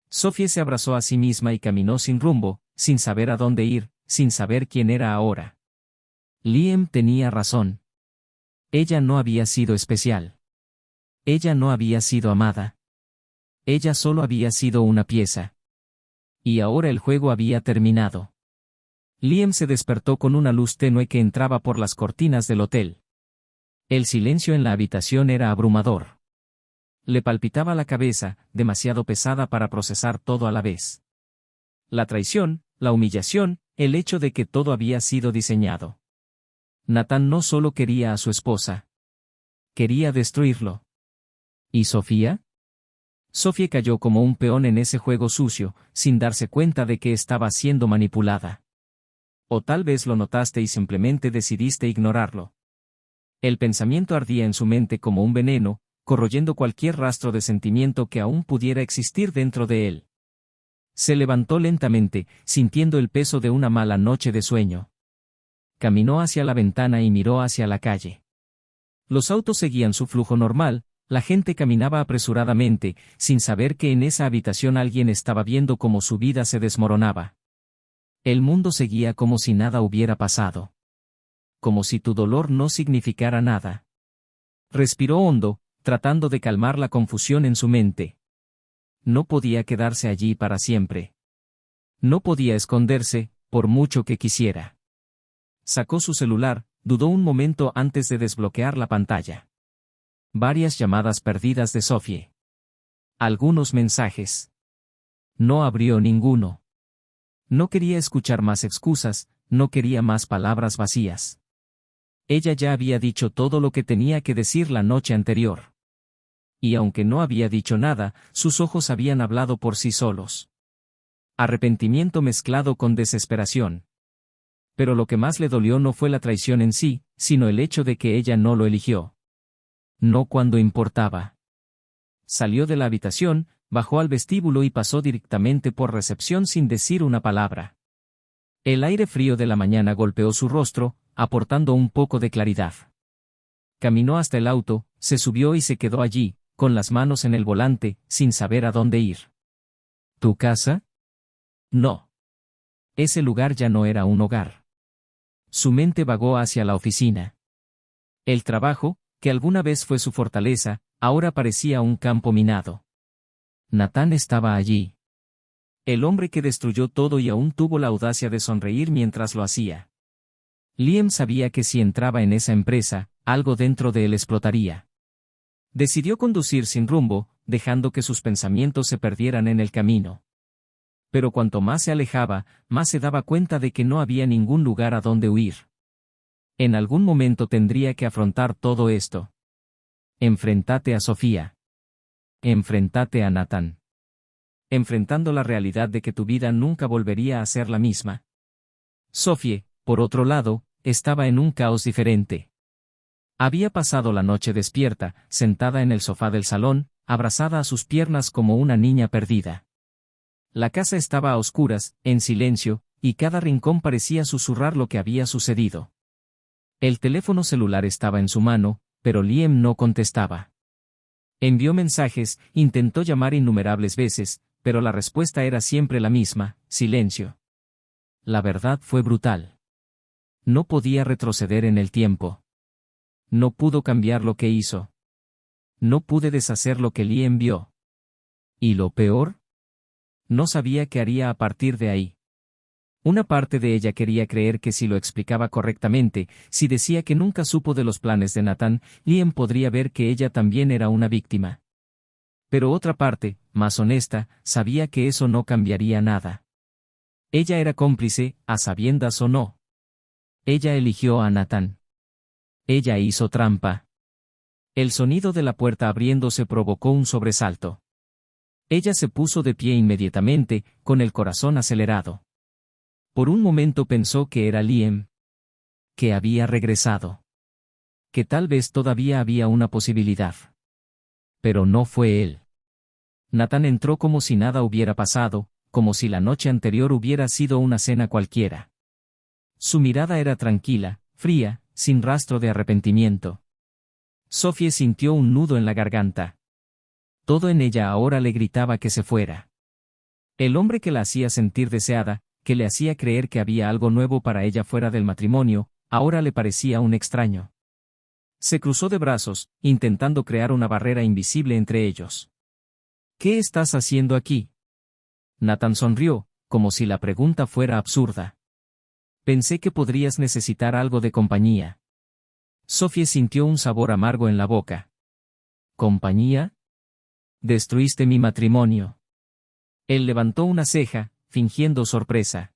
Sophie se abrazó a sí misma y caminó sin rumbo, sin saber a dónde ir, sin saber quién era ahora. Liam tenía razón. Ella no había sido especial. Ella no había sido amada. Ella solo había sido una pieza. Y ahora el juego había terminado. Liam se despertó con una luz tenue que entraba por las cortinas del hotel. El silencio en la habitación era abrumador. Le palpitaba la cabeza, demasiado pesada para procesar todo a la vez. La traición, la humillación, el hecho de que todo había sido diseñado. Natán no solo quería a su esposa. Quería destruirlo. ¿Y Sofía? Sophie cayó como un peón en ese juego sucio, sin darse cuenta de que estaba siendo manipulada. O tal vez lo notaste y simplemente decidiste ignorarlo. El pensamiento ardía en su mente como un veneno, corroyendo cualquier rastro de sentimiento que aún pudiera existir dentro de él. Se levantó lentamente, sintiendo el peso de una mala noche de sueño. Caminó hacia la ventana y miró hacia la calle. Los autos seguían su flujo normal. La gente caminaba apresuradamente, sin saber que en esa habitación alguien estaba viendo cómo su vida se desmoronaba. El mundo seguía como si nada hubiera pasado. Como si tu dolor no significara nada. Respiró hondo, tratando de calmar la confusión en su mente. No podía quedarse allí para siempre. No podía esconderse, por mucho que quisiera. Sacó su celular, dudó un momento antes de desbloquear la pantalla. Varias llamadas perdidas de Sophie. Algunos mensajes. No abrió ninguno. No quería escuchar más excusas, no quería más palabras vacías. Ella ya había dicho todo lo que tenía que decir la noche anterior. Y aunque no había dicho nada, sus ojos habían hablado por sí solos. Arrepentimiento mezclado con desesperación. Pero lo que más le dolió no fue la traición en sí, sino el hecho de que ella no lo eligió. No cuando importaba. Salió de la habitación, bajó al vestíbulo y pasó directamente por recepción sin decir una palabra. El aire frío de la mañana golpeó su rostro, aportando un poco de claridad. Caminó hasta el auto, se subió y se quedó allí, con las manos en el volante, sin saber a dónde ir. ¿Tu casa? No. Ese lugar ya no era un hogar. Su mente vagó hacia la oficina. El trabajo, que alguna vez fue su fortaleza, ahora parecía un campo minado. Natán estaba allí. El hombre que destruyó todo y aún tuvo la audacia de sonreír mientras lo hacía. Liam sabía que si entraba en esa empresa, algo dentro de él explotaría. Decidió conducir sin rumbo, dejando que sus pensamientos se perdieran en el camino. Pero cuanto más se alejaba, más se daba cuenta de que no había ningún lugar a donde huir. En algún momento tendría que afrontar todo esto. Enfréntate a Sofía. Enfréntate a Nathan. Enfrentando la realidad de que tu vida nunca volvería a ser la misma. Sophie, por otro lado, estaba en un caos diferente. Había pasado la noche despierta, sentada en el sofá del salón, abrazada a sus piernas como una niña perdida. La casa estaba a oscuras, en silencio, y cada rincón parecía susurrar lo que había sucedido. El teléfono celular estaba en su mano, pero Liam no contestaba. Envió mensajes, intentó llamar innumerables veces, pero la respuesta era siempre la misma: silencio. La verdad fue brutal. No podía retroceder en el tiempo. No pudo cambiar lo que hizo. No pude deshacer lo que Liam vio. ¿Y lo peor? No sabía qué haría a partir de ahí. Una parte de ella quería creer que si lo explicaba correctamente, si decía que nunca supo de los planes de Nathan, Liam podría ver que ella también era una víctima. Pero otra parte, más honesta, sabía que eso no cambiaría nada. Ella era cómplice, a sabiendas o no. Ella eligió a Nathan. Ella hizo trampa. El sonido de la puerta abriéndose provocó un sobresalto. Ella se puso de pie inmediatamente, con el corazón acelerado. Por un momento pensó que era Liam. Que había regresado. Que tal vez todavía había una posibilidad. Pero no fue él. Nathan entró como si nada hubiera pasado, como si la noche anterior hubiera sido una cena cualquiera. Su mirada era tranquila, fría, sin rastro de arrepentimiento. Sophie sintió un nudo en la garganta. Todo en ella ahora le gritaba que se fuera. El hombre que la hacía sentir deseada, que le hacía creer que había algo nuevo para ella fuera del matrimonio, ahora le parecía un extraño. Se cruzó de brazos, intentando crear una barrera invisible entre ellos. ¿Qué estás haciendo aquí? Nathan sonrió, como si la pregunta fuera absurda. Pensé que podrías necesitar algo de compañía. Sophie sintió un sabor amargo en la boca. ¿Compañía? Destruiste mi matrimonio. Él levantó una ceja, fingiendo sorpresa.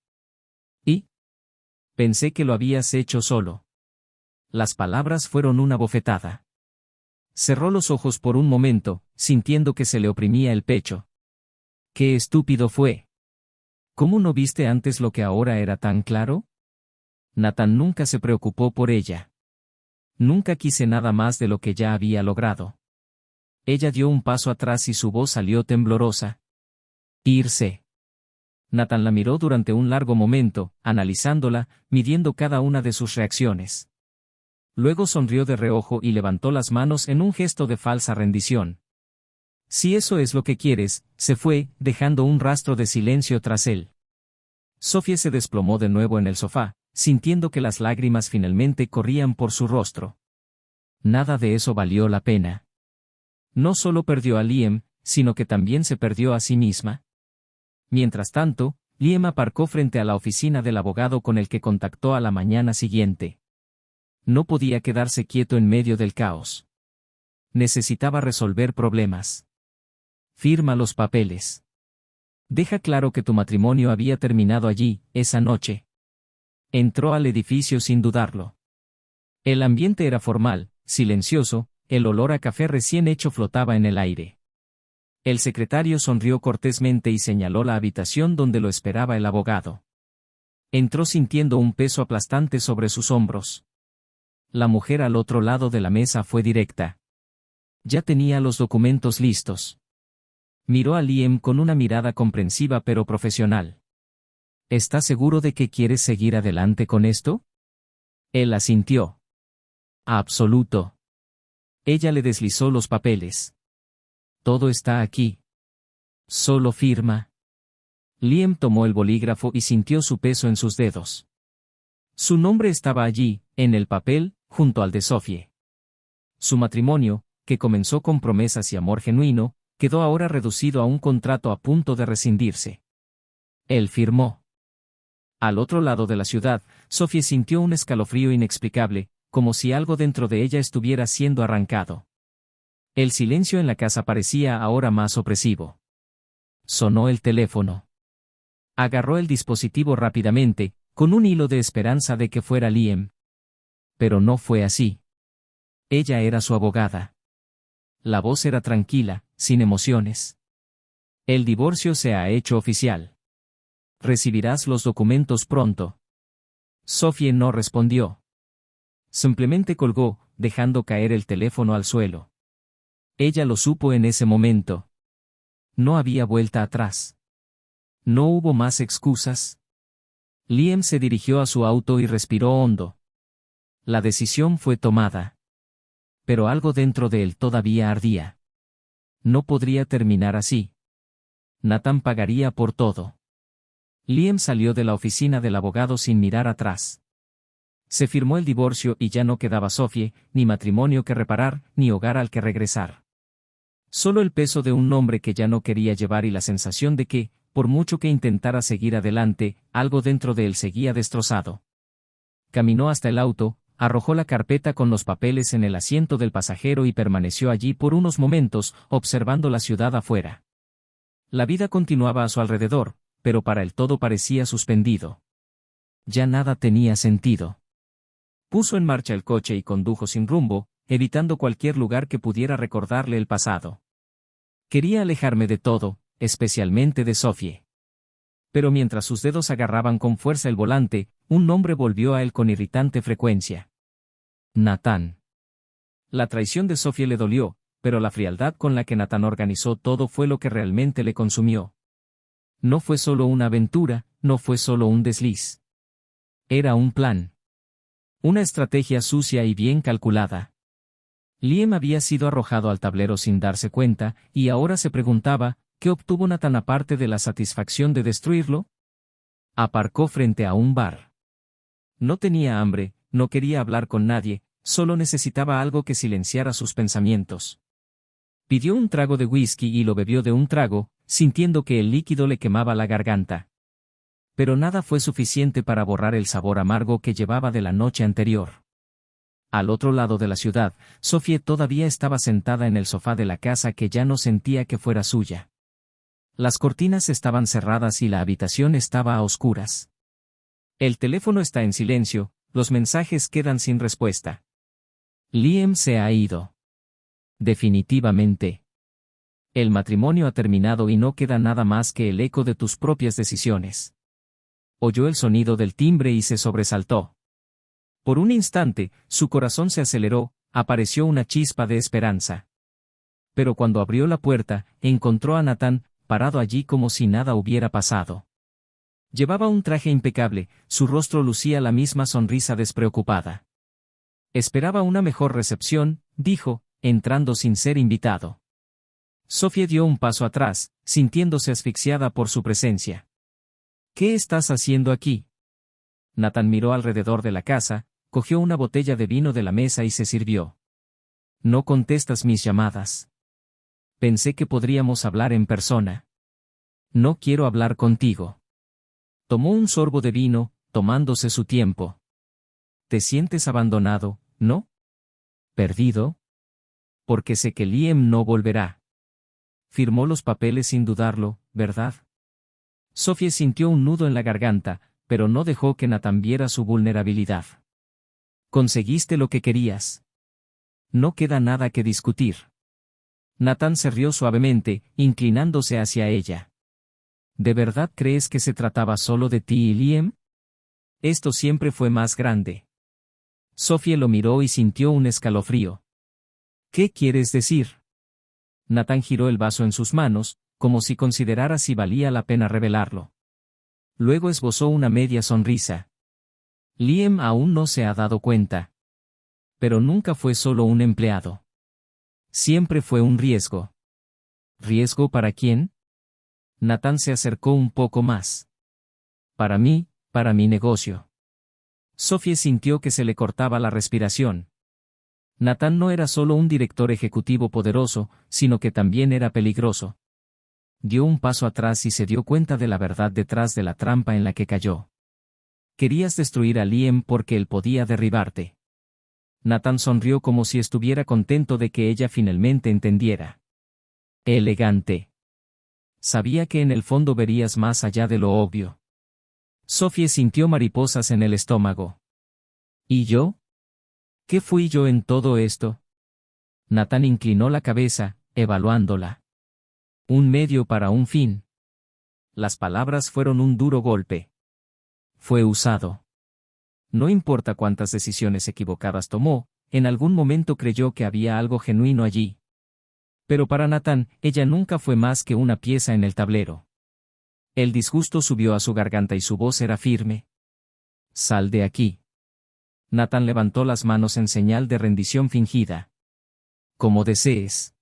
¿Y? Pensé que lo habías hecho solo. Las palabras fueron una bofetada. Cerró los ojos por un momento, sintiendo que se le oprimía el pecho. ¡Qué estúpido fue! ¿Cómo no viste antes lo que ahora era tan claro? Nathan nunca se preocupó por ella. Nunca quise nada más de lo que ya había logrado. Ella dio un paso atrás y su voz salió temblorosa. Irse. Nathan la miró durante un largo momento, analizándola, midiendo cada una de sus reacciones. Luego sonrió de reojo y levantó las manos en un gesto de falsa rendición. Si eso es lo que quieres, se fue, dejando un rastro de silencio tras él. Sophie se desplomó de nuevo en el sofá, sintiendo que las lágrimas finalmente corrían por su rostro. Nada de eso valió la pena. No solo perdió a Liam, sino que también se perdió a sí misma. Mientras tanto, Liam aparcó frente a la oficina del abogado con el que contactó a la mañana siguiente. No podía quedarse quieto en medio del caos. Necesitaba resolver problemas. Firma los papeles. Deja claro que tu matrimonio había terminado allí, esa noche. Entró al edificio sin dudarlo. El ambiente era formal, silencioso, el olor a café recién hecho flotaba en el aire. El secretario sonrió cortésmente y señaló la habitación donde lo esperaba el abogado. Entró sintiendo un peso aplastante sobre sus hombros. La mujer al otro lado de la mesa fue directa. Ya tenía los documentos listos. Miró a Liam con una mirada comprensiva pero profesional. ¿Estás seguro de que quieres seguir adelante con esto? Él asintió. Absoluto. Ella le deslizó los papeles. Todo está aquí. Solo firma. Liam tomó el bolígrafo y sintió su peso en sus dedos. Su nombre estaba allí, en el papel, junto al de Sophie. Su matrimonio, que comenzó con promesas y amor genuino, quedó ahora reducido a un contrato a punto de rescindirse. Él firmó. Al otro lado de la ciudad, Sophie sintió un escalofrío inexplicable, como si algo dentro de ella estuviera siendo arrancado. El silencio en la casa parecía ahora más opresivo. Sonó el teléfono. Agarró el dispositivo rápidamente, con un hilo de esperanza de que fuera Liam. Pero no fue así. Ella era su abogada. La voz era tranquila, sin emociones. El divorcio se ha hecho oficial. Recibirás los documentos pronto. Sophie no respondió. Simplemente colgó, dejando caer el teléfono al suelo. Ella lo supo en ese momento. No había vuelta atrás. No hubo más excusas. Liam se dirigió a su auto y respiró hondo. La decisión fue tomada. Pero algo dentro de él todavía ardía. No podría terminar así. Nathan pagaría por todo. Liam salió de la oficina del abogado sin mirar atrás. Se firmó el divorcio y ya no quedaba Sophie, ni matrimonio que reparar, ni hogar al que regresar. Solo el peso de un nombre que ya no quería llevar y la sensación de que, por mucho que intentara seguir adelante, algo dentro de él seguía destrozado. Caminó hasta el auto, arrojó la carpeta con los papeles en el asiento del pasajero y permaneció allí por unos momentos, observando la ciudad afuera. La vida continuaba a su alrededor, pero para él todo parecía suspendido. Ya nada tenía sentido. Puso en marcha el coche y condujo sin rumbo, evitando cualquier lugar que pudiera recordarle el pasado. Quería alejarme de todo, especialmente de Sophie. Pero mientras sus dedos agarraban con fuerza el volante, un nombre volvió a él con irritante frecuencia. Nathan. La traición de Sophie le dolió, pero la frialdad con la que Nathan organizó todo fue lo que realmente le consumió. No fue solo una aventura, no fue solo un desliz. Era un plan. Una estrategia sucia y bien calculada. Liam había sido arrojado al tablero sin darse cuenta, y ahora se preguntaba, ¿qué obtuvo Nathan aparte de la satisfacción de destruirlo? Aparcó frente a un bar. No tenía hambre, no quería hablar con nadie, solo necesitaba algo que silenciara sus pensamientos. Pidió un trago de whisky y lo bebió de un trago, sintiendo que el líquido le quemaba la garganta. Pero nada fue suficiente para borrar el sabor amargo que llevaba de la noche anterior. Al otro lado de la ciudad, Sophie todavía estaba sentada en el sofá de la casa que ya no sentía que fuera suya. Las cortinas estaban cerradas y la habitación estaba a oscuras. El teléfono está en silencio, los mensajes quedan sin respuesta. Liam se ha ido. Definitivamente. El matrimonio ha terminado y no queda nada más que el eco de tus propias decisiones. Oyó el sonido del timbre y se sobresaltó. Por un instante, su corazón se aceleró, apareció una chispa de esperanza. Pero cuando abrió la puerta, encontró a Nathan, parado allí como si nada hubiera pasado. Llevaba un traje impecable, su rostro lucía la misma sonrisa despreocupada. Esperaba una mejor recepción, dijo, entrando sin ser invitado. Sophie dio un paso atrás, sintiéndose asfixiada por su presencia. ¿Qué estás haciendo aquí? Nathan miró alrededor de la casa, cogió una botella de vino de la mesa y se sirvió. No contestas mis llamadas. Pensé que podríamos hablar en persona. No quiero hablar contigo. Tomó un sorbo de vino, tomándose su tiempo. ¿Te sientes abandonado, no? ¿Perdido? Porque sé que Liam no volverá. Firmó los papeles sin dudarlo, ¿verdad? Sophie sintió un nudo en la garganta, pero no dejó que Nathan viera su vulnerabilidad. Conseguiste lo que querías. No queda nada que discutir. Nathan se rió suavemente, inclinándose hacia ella. ¿De verdad crees que se trataba solo de ti y Liam? Esto siempre fue más grande. Sophie lo miró y sintió un escalofrío. ¿Qué quieres decir? Nathan giró el vaso en sus manos, como si considerara si valía la pena revelarlo. Luego esbozó una media sonrisa. Liam aún no se ha dado cuenta. Pero nunca fue solo un empleado. Siempre fue un riesgo. ¿Riesgo para quién? Nathan se acercó un poco más. Para mí, para mi negocio. Sophie sintió que se le cortaba la respiración. Nathan no era solo un director ejecutivo poderoso, sino que también era peligroso. Dio un paso atrás y se dio cuenta de la verdad detrás de la trampa en la que cayó. Querías destruir a Liam porque él podía derribarte. Nathan sonrió como si estuviera contento de que ella finalmente entendiera. Elegante. Sabía que en el fondo verías más allá de lo obvio. Sophie sintió mariposas en el estómago. ¿Y yo? ¿Qué fui yo en todo esto? Natán inclinó la cabeza, evaluándola. Un medio para un fin. Las palabras fueron un duro golpe. Fue usado. No importa cuántas decisiones equivocadas tomó, en algún momento creyó que había algo genuino allí. Pero para Natán, ella nunca fue más que una pieza en el tablero. El disgusto subió a su garganta y su voz era firme. Sal de aquí. Natán levantó las manos en señal de rendición fingida. Como desees.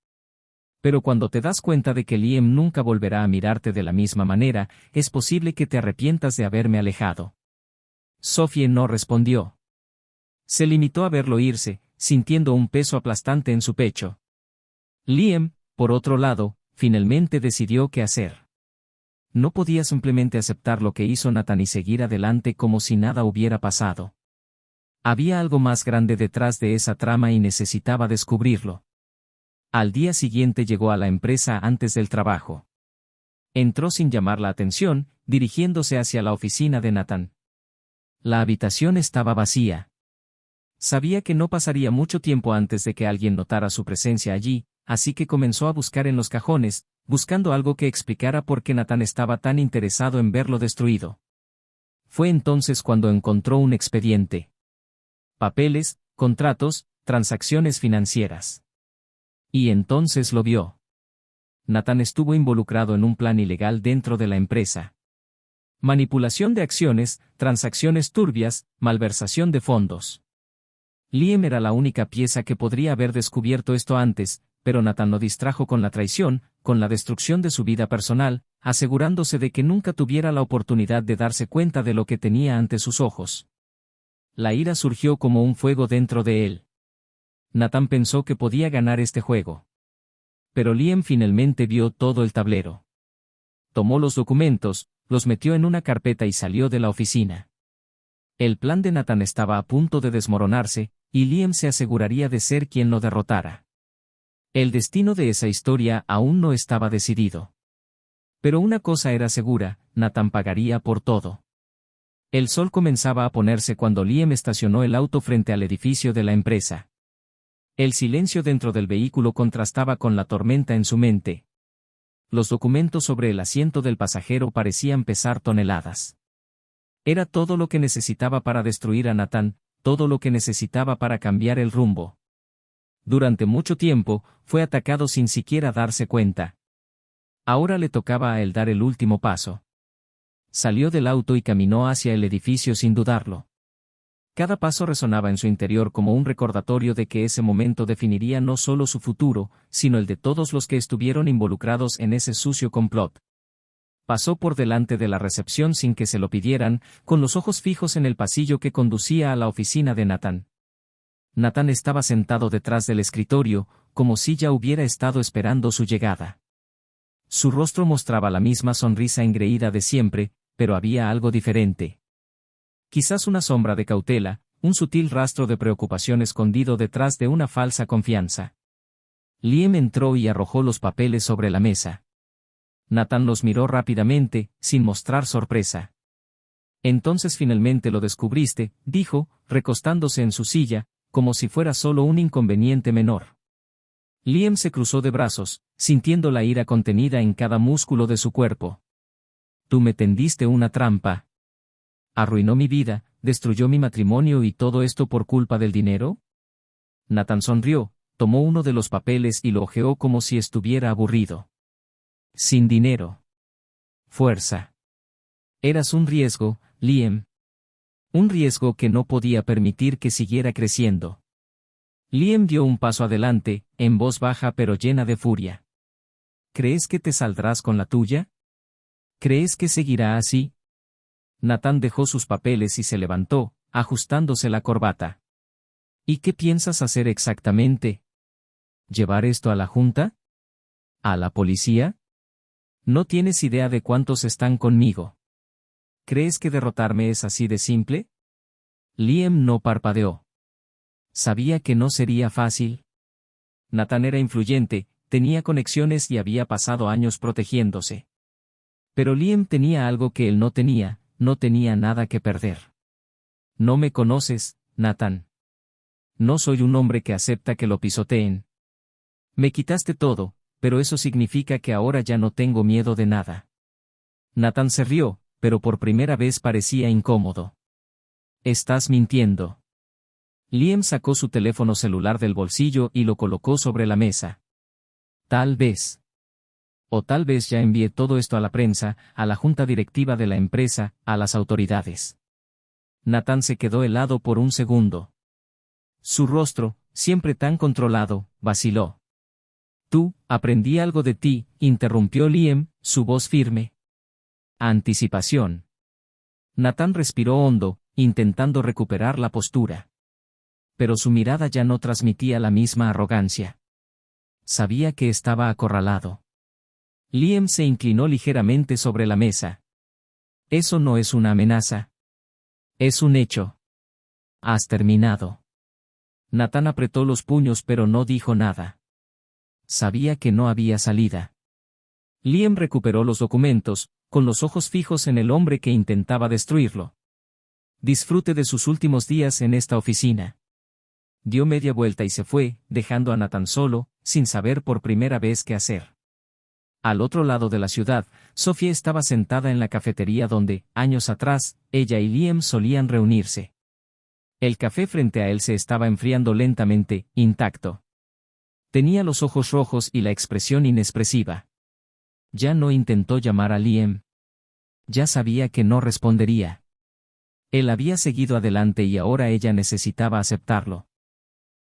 Pero cuando te das cuenta de que Liam nunca volverá a mirarte de la misma manera, es posible que te arrepientas de haberme alejado. Sophie no respondió. Se limitó a verlo irse, sintiendo un peso aplastante en su pecho. Liam, por otro lado, finalmente decidió qué hacer. No podía simplemente aceptar lo que hizo Natán y seguir adelante como si nada hubiera pasado. Había algo más grande detrás de esa trama y necesitaba descubrirlo. Al día siguiente llegó a la empresa antes del trabajo. Entró sin llamar la atención, dirigiéndose hacia la oficina de Natán. La habitación estaba vacía. Sabía que no pasaría mucho tiempo antes de que alguien notara su presencia allí, así que comenzó a buscar en los cajones, buscando algo que explicara por qué Natán estaba tan interesado en verlo destruido. Fue entonces cuando encontró un expediente. Papeles, contratos, transacciones financieras. Y entonces lo vio. Natán estuvo involucrado en un plan ilegal dentro de la empresa. Manipulación de acciones, transacciones turbias, malversación de fondos. Liam era la única pieza que podría haber descubierto esto antes, pero Natán lo distrajo con la traición, con la destrucción de su vida personal, asegurándose de que nunca tuviera la oportunidad de darse cuenta de lo que tenía ante sus ojos. La ira surgió como un fuego dentro de él. Natán pensó que podía ganar este juego. Pero Liam finalmente vio todo el tablero. Tomó los documentos, los metió en una carpeta y salió de la oficina. El plan de Natán estaba a punto de desmoronarse, y Liam se aseguraría de ser quien lo derrotara. El destino de esa historia aún no estaba decidido. Pero una cosa era segura, Natán pagaría por todo. El sol comenzaba a ponerse cuando Liam estacionó el auto frente al edificio de la empresa. El silencio dentro del vehículo contrastaba con la tormenta en su mente. Los documentos sobre el asiento del pasajero parecían pesar toneladas. Era todo lo que necesitaba para destruir a Natán, todo lo que necesitaba para cambiar el rumbo. Durante mucho tiempo, fue atacado sin siquiera darse cuenta. Ahora le tocaba a él dar el último paso. Salió del auto y caminó hacia el edificio sin dudarlo. Cada paso resonaba en su interior como un recordatorio de que ese momento definiría no solo su futuro, sino el de todos los que estuvieron involucrados en ese sucio complot. Pasó por delante de la recepción sin que se lo pidieran, con los ojos fijos en el pasillo que conducía a la oficina de Natán. Natán estaba sentado detrás del escritorio, como si ya hubiera estado esperando su llegada. Su rostro mostraba la misma sonrisa engreída de siempre, pero había algo diferente. Quizás una sombra de cautela, un sutil rastro de preocupación escondido detrás de una falsa confianza. Liam entró y arrojó los papeles sobre la mesa. Natán los miró rápidamente, sin mostrar sorpresa. Entonces finalmente lo descubriste, dijo, recostándose en su silla, como si fuera solo un inconveniente menor. Liam se cruzó de brazos, sintiendo la ira contenida en cada músculo de su cuerpo. Tú me tendiste una trampa. ¿Arruinó mi vida, destruyó mi matrimonio y todo esto por culpa del dinero? Natán sonrió, tomó uno de los papeles y lo hojeó como si estuviera aburrido. Sin dinero. Fuerza. Eras un riesgo, Liam. Un riesgo que no podía permitir que siguiera creciendo. Liam dio un paso adelante, en voz baja pero llena de furia. ¿Crees que te saldrás con la tuya? ¿Crees que seguirá así? Natán dejó sus papeles y se levantó, ajustándose la corbata. ¿Y qué piensas hacer exactamente? ¿Llevar esto a la junta? ¿A la policía? No tienes idea de cuántos están conmigo. ¿Crees que derrotarme es así de simple? Liam no parpadeó. Sabía que no sería fácil. Natán era influyente, tenía conexiones y había pasado años protegiéndose. Pero Liam tenía algo que él no tenía, no tenía nada que perder. No me conoces, Natán. No soy un hombre que acepta que lo pisoteen. Me quitaste todo, pero eso significa que ahora ya no tengo miedo de nada. Nathan se rió, pero por primera vez parecía incómodo. Estás mintiendo. Liam sacó su teléfono celular del bolsillo y lo colocó sobre la mesa. Tal vez. O tal vez ya envié todo esto a la prensa, a la junta directiva de la empresa, a las autoridades. Nathan se quedó helado por un segundo. Su rostro, siempre tan controlado, vaciló. Tú, aprendí algo de ti, interrumpió Liam, su voz firme. Anticipación. Nathan respiró hondo, intentando recuperar la postura. Pero su mirada ya no transmitía la misma arrogancia. Sabía que estaba acorralado. Liam se inclinó ligeramente sobre la mesa. Eso no es una amenaza. Es un hecho. Has terminado. Nathan apretó los puños pero no dijo nada. Sabía que no había salida. Liam recuperó los documentos, con los ojos fijos en el hombre que intentaba destruirlo. Disfrute de sus últimos días en esta oficina. Dio media vuelta y se fue, dejando a Nathan solo, sin saber por primera vez qué hacer. Al otro lado de la ciudad, Sophie estaba sentada en la cafetería donde, años atrás, ella y Liam solían reunirse. El café frente a él se estaba enfriando lentamente, intacto. Tenía los ojos rojos y la expresión inexpresiva. Ya no intentó llamar a Liam. Ya sabía que no respondería. Él había seguido adelante y ahora ella necesitaba aceptarlo.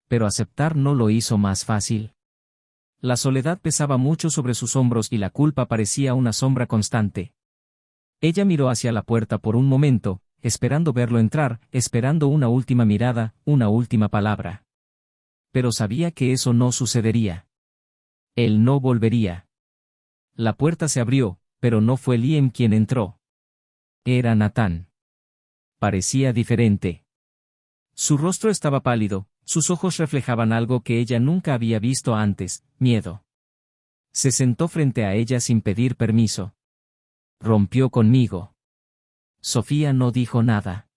Pero aceptar no lo hizo más fácil. La soledad pesaba mucho sobre sus hombros y la culpa parecía una sombra constante. Ella miró hacia la puerta por un momento, esperando verlo entrar, esperando una última mirada, una última palabra. Pero sabía que eso no sucedería. Él no volvería. La puerta se abrió, pero no fue Liam quien entró. Era Nathan. Parecía diferente. Su rostro estaba pálido, sus ojos reflejaban algo que ella nunca había visto antes, miedo. Se sentó frente a ella sin pedir permiso. Rompió conmigo. Sofía no dijo nada.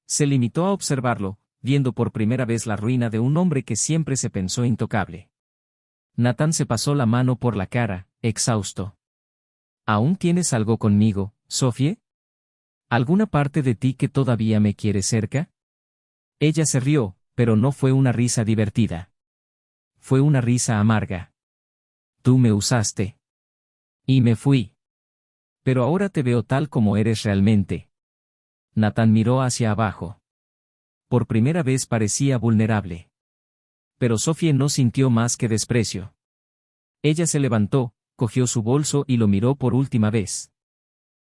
Se limitó a observarlo, viendo por primera vez la ruina de un hombre que siempre se pensó intocable. Nathan se pasó la mano por la cara, exhausto. ¿Aún tienes algo conmigo, Sophie? ¿Alguna parte de ti que todavía me quiere cerca? Ella se rió, pero no fue una risa divertida. Fue una risa amarga. Tú me usaste. Y me fui. Pero ahora te veo tal como eres realmente. Nathan miró hacia abajo. Por primera vez parecía vulnerable. Pero Sophie no sintió más que desprecio. Ella se levantó, cogió su bolso y lo miró por última vez.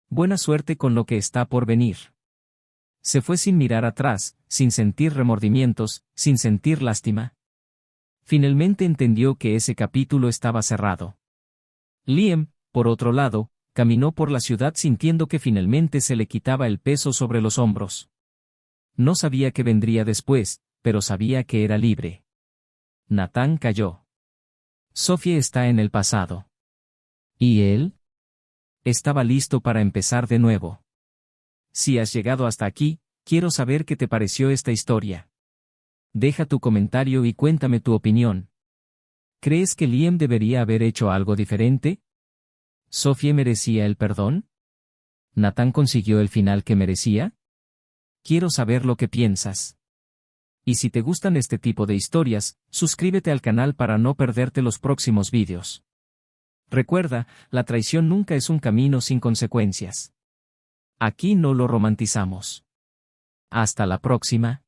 Buena suerte con lo que está por venir. Se fue sin mirar atrás, sin sentir remordimientos, sin sentir lástima. Finalmente entendió que ese capítulo estaba cerrado. Liam, por otro lado, caminó por la ciudad sintiendo que finalmente se le quitaba el peso sobre los hombros. No sabía qué vendría después, pero sabía que era libre. Nathan cayó. Sophie está en el pasado. ¿Y él? Estaba listo para empezar de nuevo. Si has llegado hasta aquí, quiero saber qué te pareció esta historia. Deja tu comentario y cuéntame tu opinión. ¿Crees que Liam debería haber hecho algo diferente? ¿Sophie merecía el perdón? ¿Nathan consiguió el final que merecía? Quiero saber lo que piensas. Y si te gustan este tipo de historias, suscríbete al canal para no perderte los próximos vídeos. Recuerda, la traición nunca es un camino sin consecuencias. Aquí no lo romantizamos. Hasta la próxima.